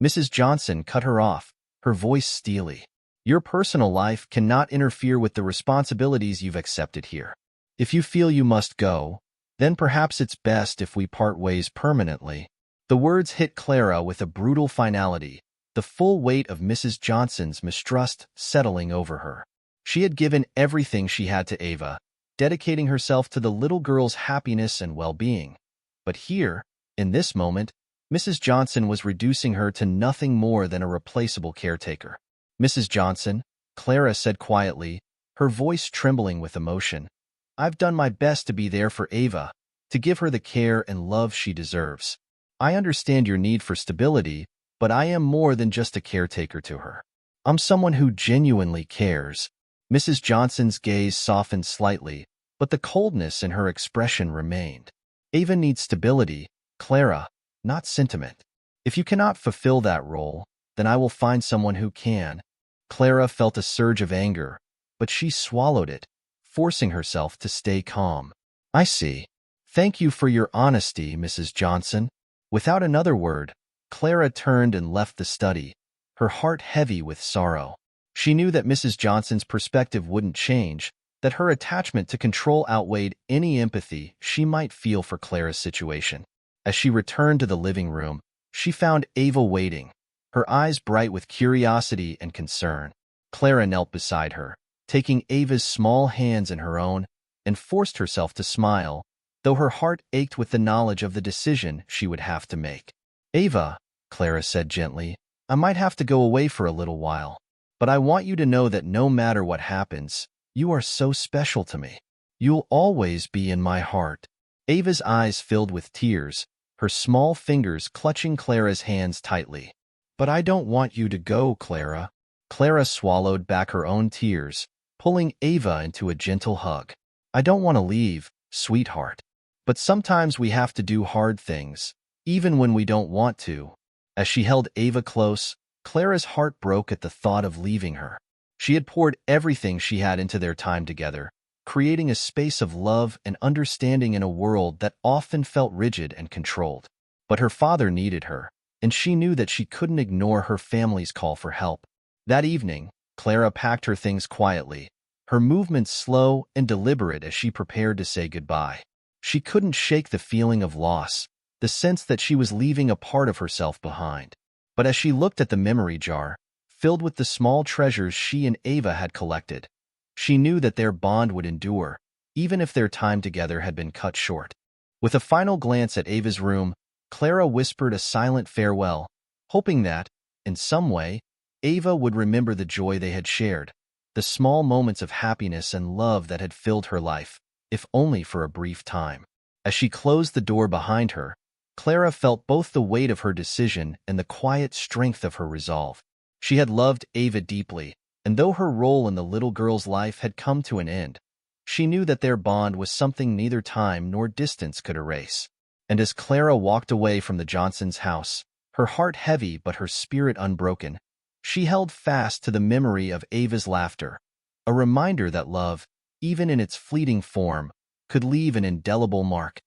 Speaker 1: Mrs. Johnson cut her off, her voice steely. "Your personal life cannot interfere with the responsibilities you've accepted here. If you feel you must go, then perhaps it's best if we part ways permanently." The words hit Clara with a brutal finality, the full weight of Mrs. Johnson's mistrust settling over her. She had given everything she had to Ava, dedicating herself to the little girl's happiness and well-being. But here, in this moment, Mrs. Johnson was reducing her to nothing more than a replaceable caretaker. "Mrs. Johnson," Clara said quietly, her voice trembling with emotion, "I've done my best to be there for Ava, to give her the care and love she deserves. I understand your need for stability, but I am more than just a caretaker to her. I'm someone who genuinely cares." Mrs. Johnson's gaze softened slightly, but the coldness in her expression remained. "Ava needs stability, Clara, not sentiment. If you cannot fulfill that role, then I will find someone who can." Clara felt a surge of anger, but she swallowed it, forcing herself to stay calm. "I see. Thank you for your honesty, Mrs. Johnson." Without another word, Clara turned and left the study, her heart heavy with sorrow. She knew that Mrs. Johnson's perspective wouldn't change, that her attachment to control outweighed any empathy she might feel for Clara's situation. As she returned to the living room, she found Ava waiting, her eyes bright with curiosity and concern. Clara knelt beside her, taking Ava's small hands in her own, and forced herself to smile, though her heart ached with the knowledge of the decision she would have to make. "Ava," Clara said gently. I might have to go away for a little while, but I want you to know that no matter what happens, you are so special to me. You'll always be in my heart. Ava's eyes filled with tears, her small fingers clutching Clara's hands tightly. But I don't want you to go, Clara. Clara swallowed back her own tears, pulling Ava into a gentle hug. I don't want to leave, sweetheart. But sometimes we have to do hard things, even when we don't want to. As she held Ava close, Clara's heart broke at the thought of leaving her. She had poured everything she had into their time together, creating a space of love and understanding in a world that often felt rigid and controlled. But her father needed her, and she knew that she couldn't ignore her family's call for help. That evening, Clara packed her things quietly, her movements slow and deliberate as she prepared to say goodbye. She couldn't shake the feeling of loss, the sense that she was leaving a part of herself behind. But as she looked at the memory jar, filled with the small treasures she and Ava had collected, she knew that their bond would endure, even if their time together had been cut short. With a final glance at Ava's room, Clara whispered a silent farewell, hoping that, in some way, Ava would remember the joy they had shared, the small moments of happiness and love that had filled her life, if only for a brief time. As she closed the door behind her, Clara felt both the weight of her decision and the quiet strength of her resolve. She had loved Ava deeply, and though her role in the little girl's life had come to an end, she knew that their bond was something neither time nor distance could erase. And as Clara walked away from the Johnsons' house, her heart heavy but her spirit unbroken, she held fast to the memory of Ava's laughter, a reminder that love, even in its fleeting form, could leave an indelible mark.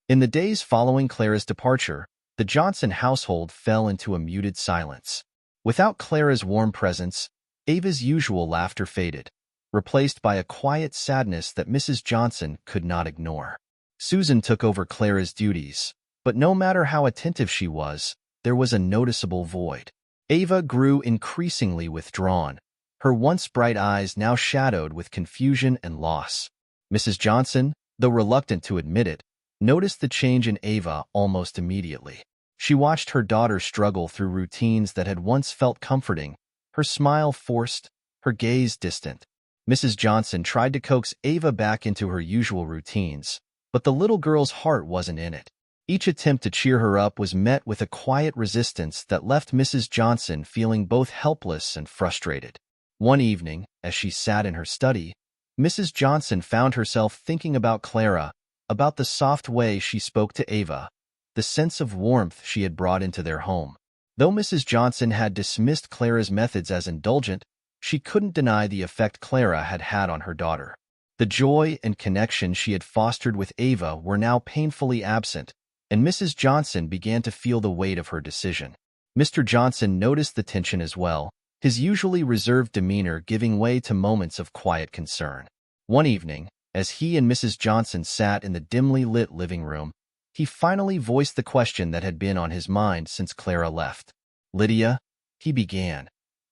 Speaker 1: In the days following Clara's departure, the Johnson household fell into a muted silence. Without Clara's warm presence, Ava's usual laughter faded, replaced by a quiet sadness that Mrs. Johnson could not ignore. Susan took over Clara's duties, but no matter how attentive she was, there was a noticeable void. Ava grew increasingly withdrawn, her once bright eyes now shadowed with confusion and loss. Mrs. Johnson, though reluctant to admit it, noticed the change in Ava almost immediately. She watched her daughter struggle through routines that had once felt comforting, her smile forced, her gaze distant. Mrs. Johnson tried to coax Ava back into her usual routines, but the little girl's heart wasn't in it. Each attempt to cheer her up was met with a quiet resistance that left Mrs. Johnson feeling both helpless and frustrated. One evening, as she sat in her study, Mrs. Johnson found herself thinking about Clara, about the soft way she spoke to Ava, the sense of warmth she had brought into their home. Though Mrs. Johnson had dismissed Clara's methods as indulgent, she couldn't deny the effect Clara had had on her daughter. The joy and connection she had fostered with Ava were now painfully absent, and Mrs. Johnson began to feel the weight of her decision. Mr. Johnson noticed the tension as well, his usually reserved demeanor giving way to moments of quiet concern. One evening, as he and Mrs. Johnson sat in the dimly lit living room, he finally voiced the question that had been on his mind since Clara left. "Lydia," he began,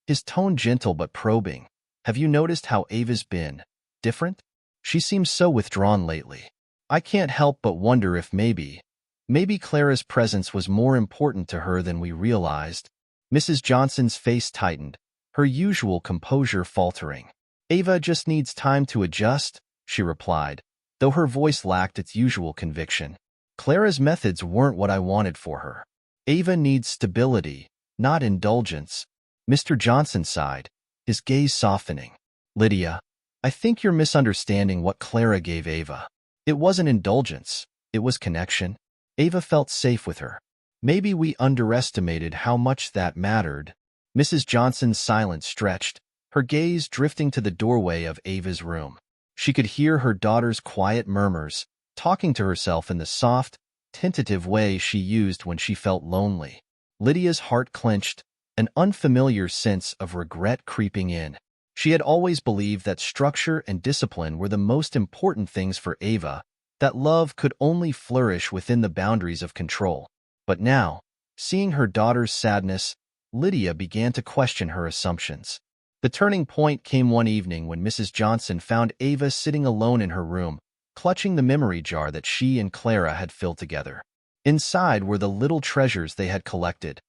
Speaker 1: his tone gentle but probing, "have you noticed how Ava's been different? She seems so withdrawn lately. I can't help but wonder if maybe Clara's presence was more important to her than we realized." Mrs. Johnson's face tightened, her usual composure faltering. "Ava just needs time to adjust," she replied, though her voice lacked its usual conviction. "Clara's methods weren't what I wanted for her. Ava needs stability, not indulgence." Mr. Johnson sighed, his gaze softening. "Lydia, I think you're misunderstanding what Clara gave Ava. It wasn't indulgence, it was connection. Ava felt safe with her. Maybe we underestimated how much that mattered." Mrs. Johnson's silence stretched, her gaze drifting to the doorway of Ava's room. She could hear her daughter's quiet murmurs, talking to herself in the soft, tentative way she used when she felt lonely. Lydia's heart clenched, an unfamiliar sense of regret creeping in. She had always believed that structure and discipline were the most important things for Ava, that love could only flourish within the boundaries of control. But now, seeing her daughter's sadness, Lydia began to question her assumptions. The turning point came one evening when Mrs. Johnson found Ava sitting alone in her room, clutching the memory jar that she and Clara had filled together. Inside were the little treasures they had collected,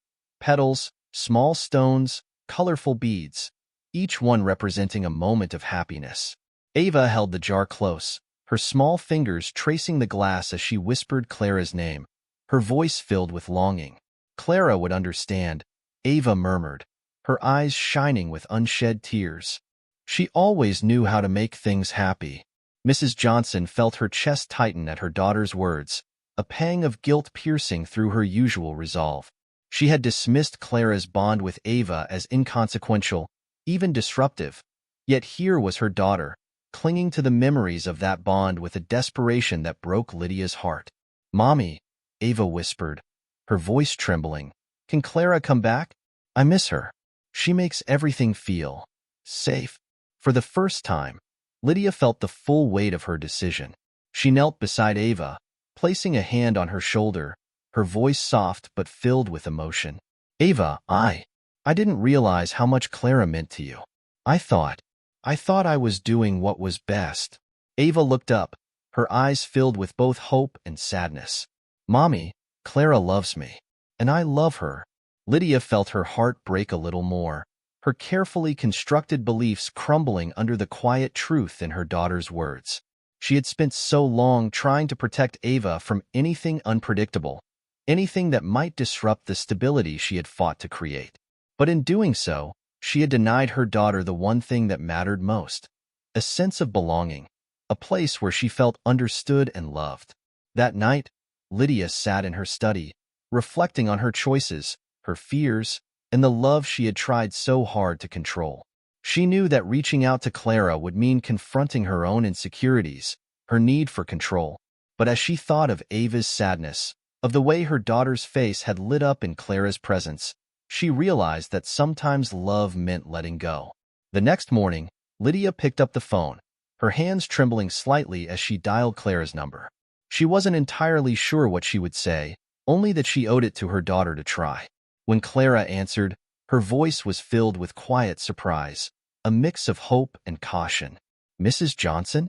Speaker 1: Petals, small stones, colorful beads, each one representing a moment of happiness. Ava held the jar close, her small fingers tracing the glass as she whispered Clara's name, her voice filled with longing. Clara would understand, Ava murmured, her eyes shining with unshed tears. She always knew how to make things happy. Mrs. Johnson felt her chest tighten at her daughter's words, a pang of guilt piercing through her usual resolve. She had dismissed Clara's bond with Ava as inconsequential, even disruptive. Yet here was her daughter, clinging to the memories of that bond with a desperation that broke Lydia's heart. "Mommy," Ava whispered, her voice trembling, "can Clara come back? I miss her. She makes everything feel safe." For the first time, Lydia felt the full weight of her decision. She knelt beside Ava, placing a hand on her shoulder, her voice soft but filled with emotion. "Ava, I didn't realize how much Clara meant to you. I thought I was doing what was best." Ava looked up, her eyes filled with both hope and sadness. "Mommy, Clara loves me, and I love her." Lydia felt her heart break a little more, her carefully constructed beliefs crumbling under the quiet truth in her daughter's words. She had spent so long trying to protect Ava from anything unpredictable, anything that might disrupt the stability she had fought to create. But in doing so, she had denied her daughter the one thing that mattered most, a sense of belonging, a place where she felt understood and loved. That night, Lydia sat in her study, reflecting on her choices, her fears, and the love she had tried so hard to control. She knew that reaching out to Clara would mean confronting her own insecurities, her need for control. But as she thought of Ava's sadness, of the way her daughter's face had lit up in Clara's presence, she realized that sometimes love meant letting go. The next morning, Lydia picked up the phone, her hands trembling slightly as she dialed Clara's number. She wasn't entirely sure what she would say, only that she owed it to her daughter to try. When Clara answered, her voice was filled with quiet surprise, a mix of hope and caution. "Mrs. Johnson?"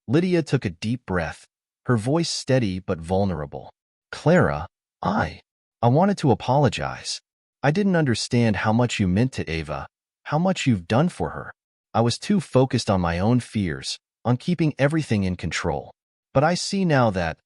Speaker 1: Lydia took a deep breath, her voice steady but vulnerable. "Clara, I wanted to apologize. I didn't understand how much you meant to Ava, how much you've done for her. I was too focused on my own fears, on keeping everything in control. But I see now that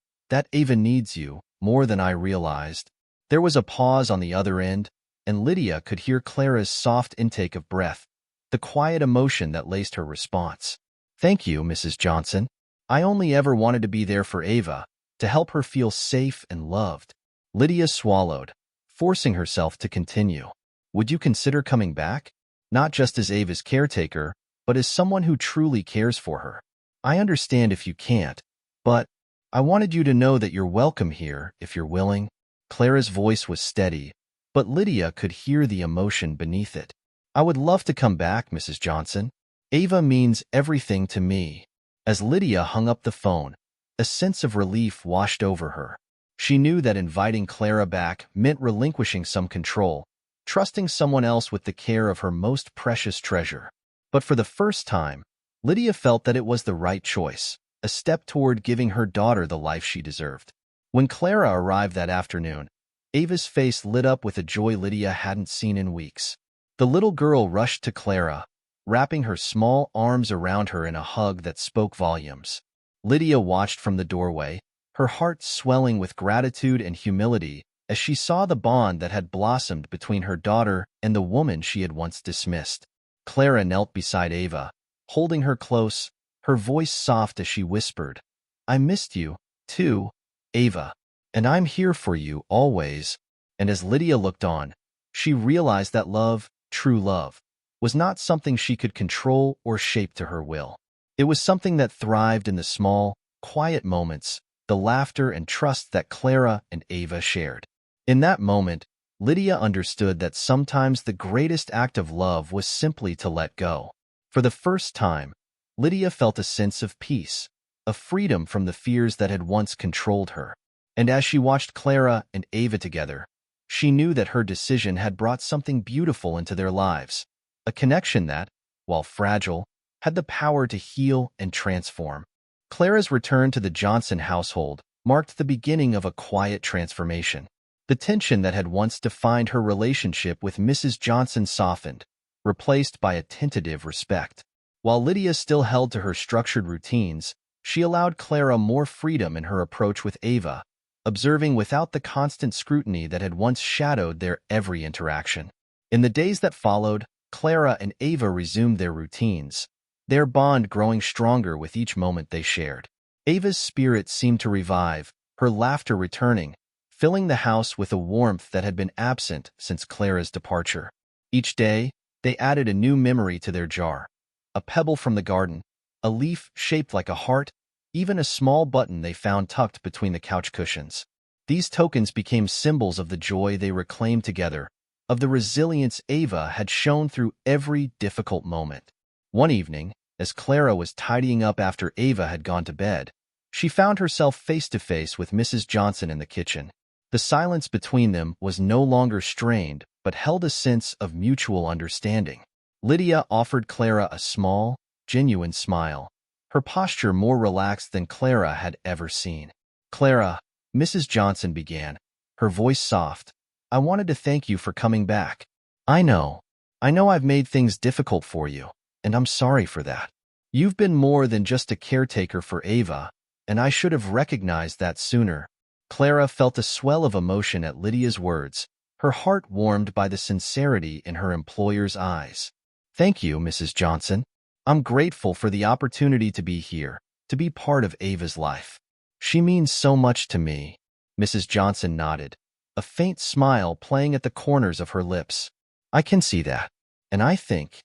Speaker 1: Ava needs you more than I realized." There was a pause on the other end, and Lydia could hear Clara's soft intake of breath, the quiet emotion that laced her response. "Thank you, Mrs. Johnson. I only ever wanted to be there for Ava, to help her feel safe and loved." Lydia swallowed, forcing herself to continue. "Would you consider coming back? Not just as Ava's caretaker, but as someone who truly cares for her. I understand if you can't, but I wanted you to know that you're welcome here if you're willing." Clara's voice was steady, but Lydia could hear the emotion beneath it. "I would love to come back, Mrs. Johnson. Ava means everything to me." As Lydia hung up the phone, a sense of relief washed over her. She knew that inviting Clara back meant relinquishing some control, trusting someone else with the care of her most precious treasure. But for the first time, Lydia felt that it was the right choice, a step toward giving her daughter the life she deserved. When Clara arrived that afternoon, Ava's face lit up with a joy Lydia hadn't seen in weeks. The little girl rushed to Clara, wrapping her small arms around her in a hug that spoke volumes. Lydia watched from the doorway, her heart swelling with gratitude and humility as she saw the bond that had blossomed between her daughter and the woman she had once dismissed. Clara knelt beside Ava, holding her close, her voice soft as she whispered, "I missed you, too, Ava, and I'm here for you always." And as Lydia looked on, she realized that love, true love, was not something she could control or shape to her will. It was something that thrived in the small, quiet moments, the laughter and trust that Clara and Ava shared. In that moment, Lydia understood that sometimes the greatest act of love was simply to let go. For the first time, Lydia felt a sense of peace, a freedom from the fears that had once controlled her. And as she watched Clara and Ava together, she knew that her decision had brought something beautiful into their lives, a connection that, while fragile, had the power to heal and transform. Clara's return to the Johnson household marked the beginning of a quiet transformation. The tension that had once defined her relationship with Mrs. Johnson softened, replaced by a tentative respect. While Lydia still held to her structured routines, she allowed Clara more freedom in her approach with Ava, observing without the constant scrutiny that had once shadowed their every interaction. In the days that followed, Clara and Ava resumed their routines, their bond growing stronger with each moment they shared. Ava's spirit seemed to revive, her laughter returning, filling the house with a warmth that had been absent since Clara's departure. Each day, they added a new memory to their jar: a pebble from the garden, a leaf shaped like a heart, even a small button they found tucked between the couch cushions. These tokens became symbols of the joy they reclaimed together, of the resilience Ava had shown through every difficult moment. One evening, as Clara was tidying up after Ava had gone to bed, she found herself face to face with Mrs. Johnson in the kitchen. The silence between them was no longer strained, but held a sense of mutual understanding. Lydia offered Clara a small, genuine smile, her posture more relaxed than Clara had ever seen. "Clara," Mrs. Johnson began, her voice soft, "I wanted to thank you for coming back. I know I've made things difficult for you, and I'm sorry for that. You've been more than just a caretaker for Ava, and I should have recognized that sooner." Clara felt a swell of emotion at Lydia's words, her heart warmed by the sincerity in her employer's eyes. "Thank you, Mrs. Johnson. I'm grateful for the opportunity to be here, to be part of Ava's life. She means so much to me." Mrs. Johnson nodded, a faint smile playing at the corners of her lips. "I can see that. And I think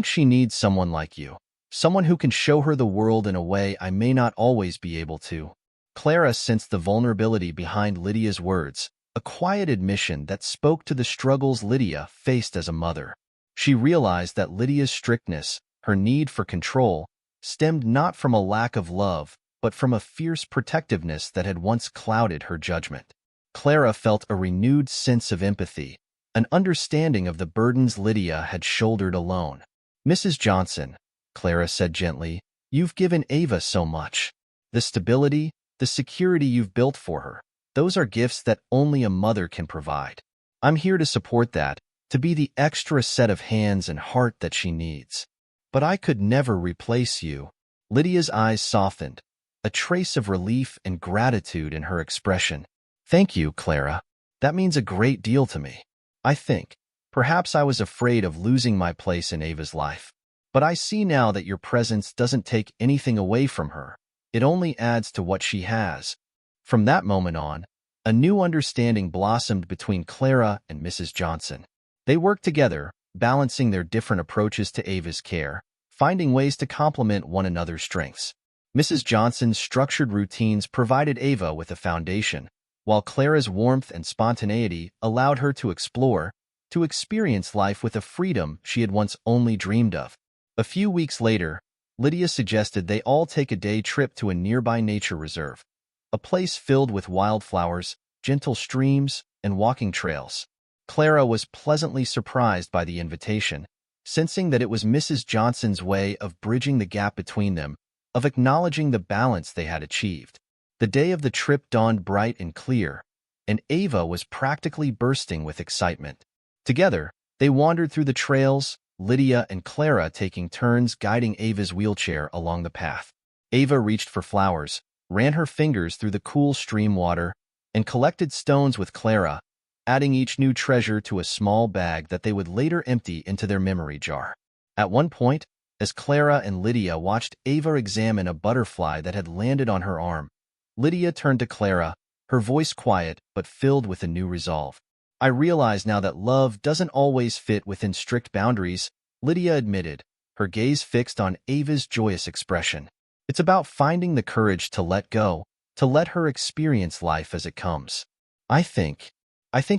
Speaker 1: she needs someone like you, someone who can show her the world in a way I may not always be able to." Clara sensed the vulnerability behind Lydia's words, a quiet admission that spoke to the struggles Lydia faced as a mother. She realized that Lydia's strictness, her need for control, stemmed not from a lack of love, but from a fierce protectiveness that had once clouded her judgment. Clara felt a renewed sense of empathy, an understanding of the burdens Lydia had shouldered alone. "Mrs. Johnson," Clara said gently, "you've given Ava so much. The stability, the security you've built for her, those are gifts that only a mother can provide. I'm here to support that, to be the extra set of hands and heart that she needs. But I could never replace you." Lydia's eyes softened, a trace of relief and gratitude in her expression. "Thank you, Clara. That means a great deal to me. I think, perhaps I was afraid of losing my place in Ava's life. But I see now that your presence doesn't take anything away from her. It only adds to what she has." From that moment on, a new understanding blossomed between Clara and Mrs. Johnson. They worked together, balancing their different approaches to Ava's care, finding ways to complement one another's strengths. Mrs. Johnson's structured routines provided Ava with a foundation, while Clara's warmth and spontaneity allowed her to explore, to experience life with a freedom she had once only dreamed of. A few weeks later, Lydia suggested they all take a day trip to a nearby nature reserve, a place filled with wildflowers, gentle streams, and walking trails. Clara was pleasantly surprised by the invitation, sensing that it was Mrs. Johnson's way of bridging the gap between them, of acknowledging the balance they had achieved. The day of the trip dawned bright and clear, and Ava was practically bursting with excitement. Together, they wandered through the trails, Lydia and Clara taking turns guiding Ava's wheelchair along the path. Ava reached for flowers, ran her fingers through the cool stream water, and collected stones with Clara, adding each new treasure to a small bag that they would later empty into their memory jar. At one point, as Clara and Lydia watched Ava examine a butterfly that had landed on her arm, Lydia turned to Clara, her voice quiet but filled with a new resolve. "I realize now that love doesn't always fit within strict boundaries," Lydia admitted, her gaze fixed on Ava's joyous expression. "It's about finding the courage to let go, to let her experience life as it comes. I think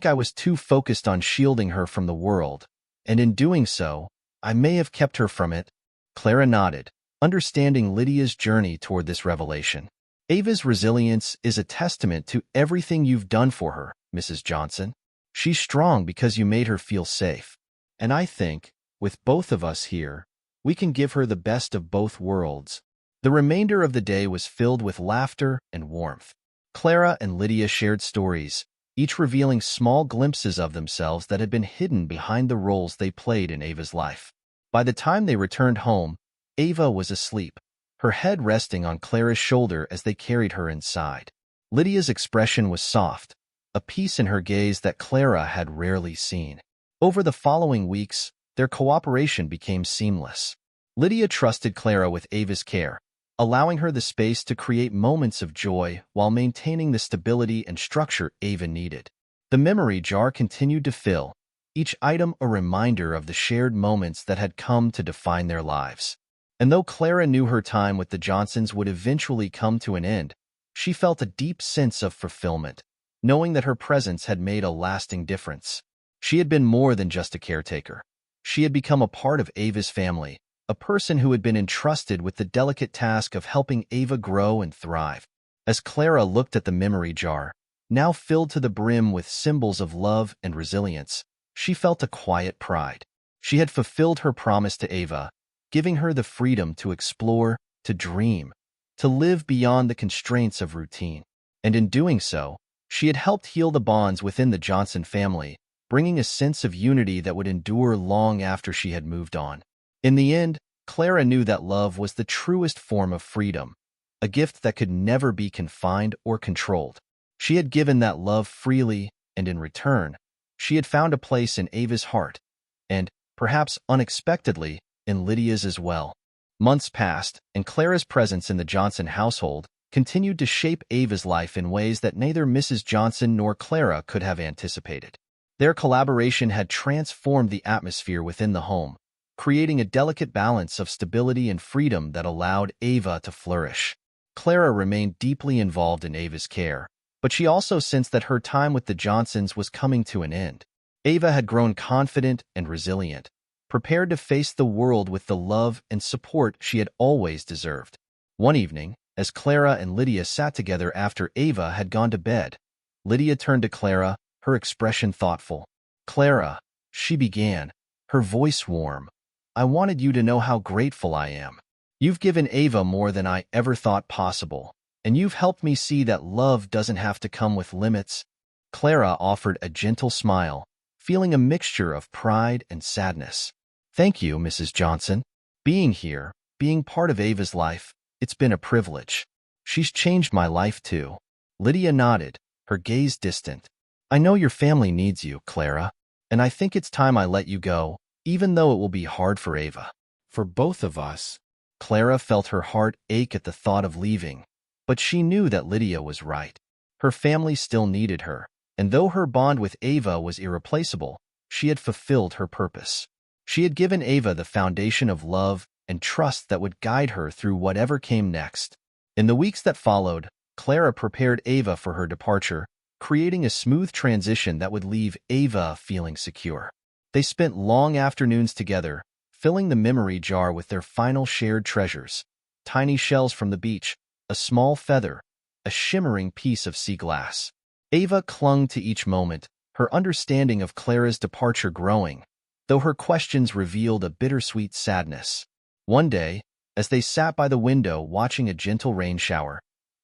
Speaker 1: I was too focused on shielding her from the world, and in doing so, I may have kept her from it." Clara nodded, understanding Lydia's journey toward this revelation. "Ava's resilience is a testament to everything you've done for her, Mrs. Johnson. She's strong because you made her feel safe. And I think, with both of us here, we can give her the best of both worlds." The remainder of the day was filled with laughter and warmth. Clara and Lydia shared stories, each revealing small glimpses of themselves that had been hidden behind the roles they played in Ava's life. By the time they returned home, Ava was asleep, her head resting on Clara's shoulder as they carried her inside. Lydia's expression was soft, a peace in her gaze that Clara had rarely seen. Over the following weeks, their cooperation became seamless. Lydia trusted Clara with Ava's care, allowing her the space to create moments of joy while maintaining the stability and structure Ava needed. The memory jar continued to fill, each item a reminder of the shared moments that had come to define their lives. And though Clara knew her time with the Johnsons would eventually come to an end, she felt a deep sense of fulfillment, knowing that her presence had made a lasting difference. She had been more than just a caretaker. She had become a part of Ava's family, a person who had been entrusted with the delicate task of helping Ava grow and thrive. As Clara looked at the memory jar, now filled to the brim with symbols of love and resilience, she felt a quiet pride. She had fulfilled her promise to Ava, giving her the freedom to explore, to dream, to live beyond the constraints of routine. And in doing so, she had helped heal the bonds within the Johnson family, bringing a sense of unity that would endure long after she had moved on. In the end, Clara knew that love was the truest form of freedom, a gift that could never be confined or controlled. She had given that love freely, and in return, she had found a place in Ava's heart, and, perhaps unexpectedly, in Lydia's as well. Months passed, and Clara's presence in the Johnson household continued to shape Ava's life in ways that neither Mrs. Johnson nor Clara could have anticipated. Their collaboration had transformed the atmosphere within the home, creating a delicate balance of stability and freedom that allowed Ava to flourish. Clara remained deeply involved in Ava's care, but she also sensed that her time with the Johnsons was coming to an end. Ava had grown confident and resilient, prepared to face the world with the love and support she had always deserved. One evening, as Clara and Lydia sat together after Ava had gone to bed, Lydia turned to Clara, her expression thoughtful. "Clara," she began, her voice warm, "I wanted you to know how grateful I am. You've given Ava more than I ever thought possible, and you've helped me see that love doesn't have to come with limits." Clara offered a gentle smile, feeling a mixture of pride and sadness. "Thank you, Mrs. Johnson. Being here, being part of Ava's life, it's been a privilege. She's changed my life too." Lydia nodded, her gaze distant. "I know your family needs you, Clara, and I think it's time I let you go, even though it will be hard for Ava. For both of us." Clara felt her heart ache at the thought of leaving, but she knew that Lydia was right. Her family still needed her, and though her bond with Ava was irreplaceable, she had fulfilled her purpose. She had given Ava the foundation of love and trust that would guide her through whatever came next. In the weeks that followed, Clara prepared Ava for her departure, creating a smooth transition that would leave Ava feeling secure. They spent long afternoons together, filling the memory jar with their final shared treasures: tiny shells from the beach, a small feather, a shimmering piece of sea glass. Ava clung to each moment, her understanding of Clara's departure growing, though her questions revealed a bittersweet sadness. One day, as they sat by the window watching a gentle rain shower,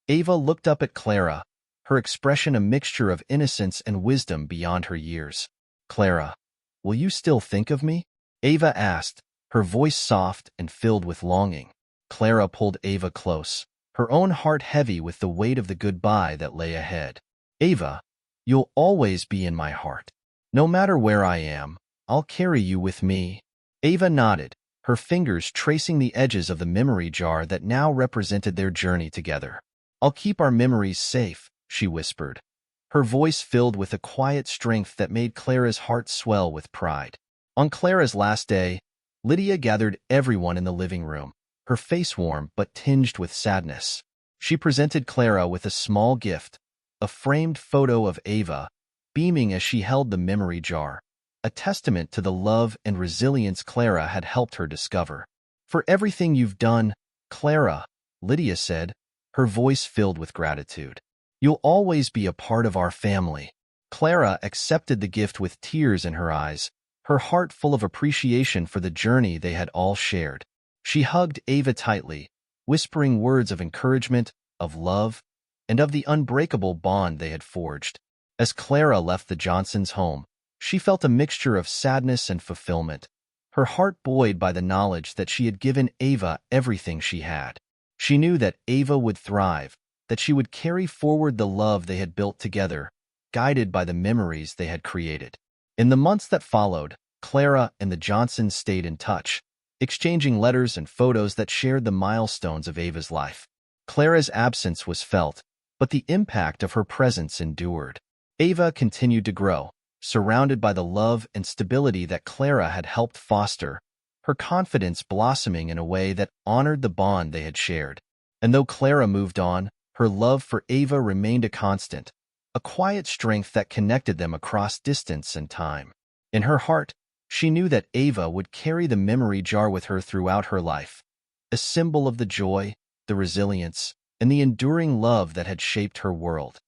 Speaker 1: Ava looked up at Clara, her expression a mixture of innocence and wisdom beyond her years. "Clara, will you still think of me?" Ava asked, her voice soft and filled with longing. Clara pulled Ava close, her own heart heavy with the weight of the goodbye that lay ahead. "Ava, you'll always be in my heart. No matter where I am, I'll carry you with me." Ava nodded, her fingers tracing the edges of the memory jar that now represented their journey together. "I'll keep our memories safe," she whispered, her voice filled with a quiet strength that made Clara's heart swell with pride. On Clara's last day, Lydia gathered everyone in the living room, her face warm but tinged with sadness. She presented Clara with a small gift, a framed photo of Ava, beaming as she held the memory jar, a testament to the love and resilience Clara had helped her discover. "For everything you've done, Clara," Lydia said, her voice filled with gratitude. "You'll always be a part of our family." Clara accepted the gift with tears in her eyes, her heart full of appreciation for the journey they had all shared. She hugged Ava tightly, whispering words of encouragement, of love, and of the unbreakable bond they had forged. As Clara left the Johnsons' home, she felt a mixture of sadness and fulfillment, her heart buoyed by the knowledge that she had given Ava everything she had. She knew that Ava would thrive, that she would carry forward the love they had built together, guided by the memories they had created. In the months that followed, Clara and the Johnsons stayed in touch, exchanging letters and photos that shared the milestones of Ava's life. Clara's absence was felt, but the impact of her presence endured. Ava continued to grow, surrounded by the love and stability that Clara had helped foster, her confidence blossoming in a way that honored the bond they had shared. And though Clara moved on, her love for Ava remained a constant, a quiet strength that connected them across distance and time. In her heart, she knew that Ava would carry the memory jar with her throughout her life, a symbol of the joy, the resilience, and the enduring love that had shaped her world.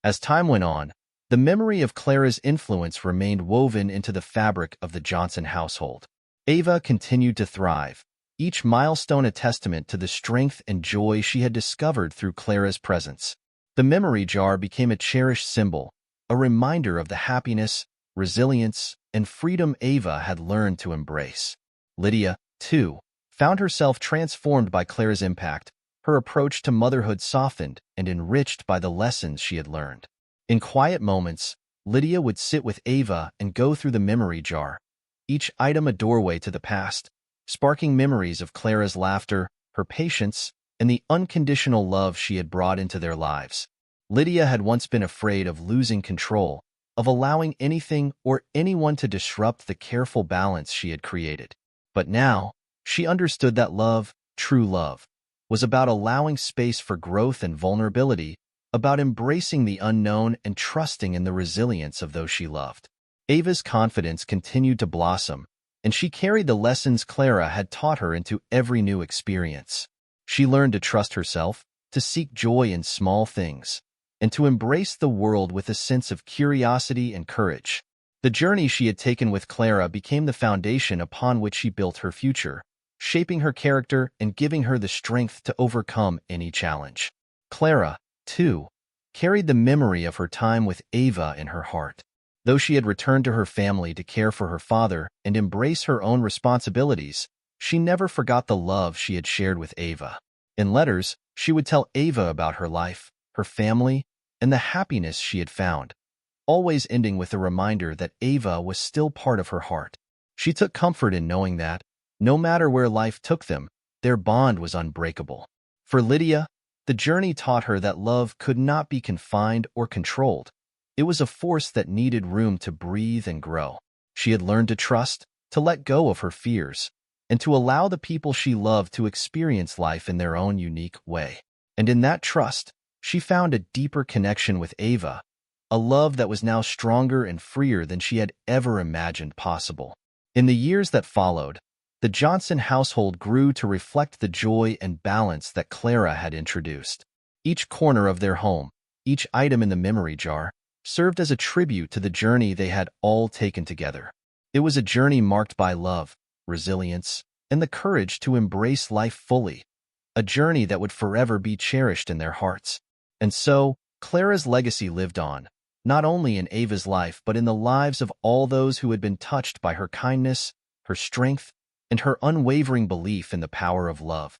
Speaker 1: As time went on, the memory of Clara's influence remained woven into the fabric of the Johnson household. Ava continued to thrive, each milestone a testament to the strength and joy she had discovered through Clara's presence. The memory jar became a cherished symbol, a reminder of the happiness, resilience, and freedom Ava had learned to embrace. Lydia, too, found herself transformed by Clara's impact, her approach to motherhood softened and enriched by the lessons she had learned. In quiet moments, Lydia would sit with Ava and go through the memory jar, each item a doorway to the past, sparking memories of Clara's laughter, her patience, and the unconditional love she had brought into their lives. Lydia had once been afraid of losing control, of allowing anything or anyone to disrupt the careful balance she had created. But now, she understood that love, true love, was about allowing space for growth and vulnerability, about embracing the unknown and trusting in the resilience of those she loved. Ava's confidence continued to blossom, and she carried the lessons Clara had taught her into every new experience. She learned to trust herself, to seek joy in small things, and to embrace the world with a sense of curiosity and courage. The journey she had taken with Clara became the foundation upon which she built her future, shaping her character and giving her the strength to overcome any challenge. Clara, too, carried the memory of her time with Ava in her heart. Though she had returned to her family to care for her father and embrace her own responsibilities, she never forgot the love she had shared with Ava. In letters, she would tell Ava about her life, her family, and the happiness she had found, always ending with a reminder that Ava was still part of her heart. She took comfort in knowing that, no matter where life took them, their bond was unbreakable. For Lydia, the journey taught her that love could not be confined or controlled. It was a force that needed room to breathe and grow. She had learned to trust, to let go of her fears, and to allow the people she loved to experience life in their own unique way. And in that trust, she found a deeper connection with Ava, a love that was now stronger and freer than she had ever imagined possible. In the years that followed, the Johnson household grew to reflect the joy and balance that Clara had introduced. Each corner of their home, each item in the memory jar, served as a tribute to the journey they had all taken together. It was a journey marked by love, resilience, and the courage to embrace life fully, a journey that would forever be cherished in their hearts. And so, Clara's legacy lived on, not only in Ava's life but in the lives of all those who had been touched by her kindness, her strength, and her unwavering belief in the power of love.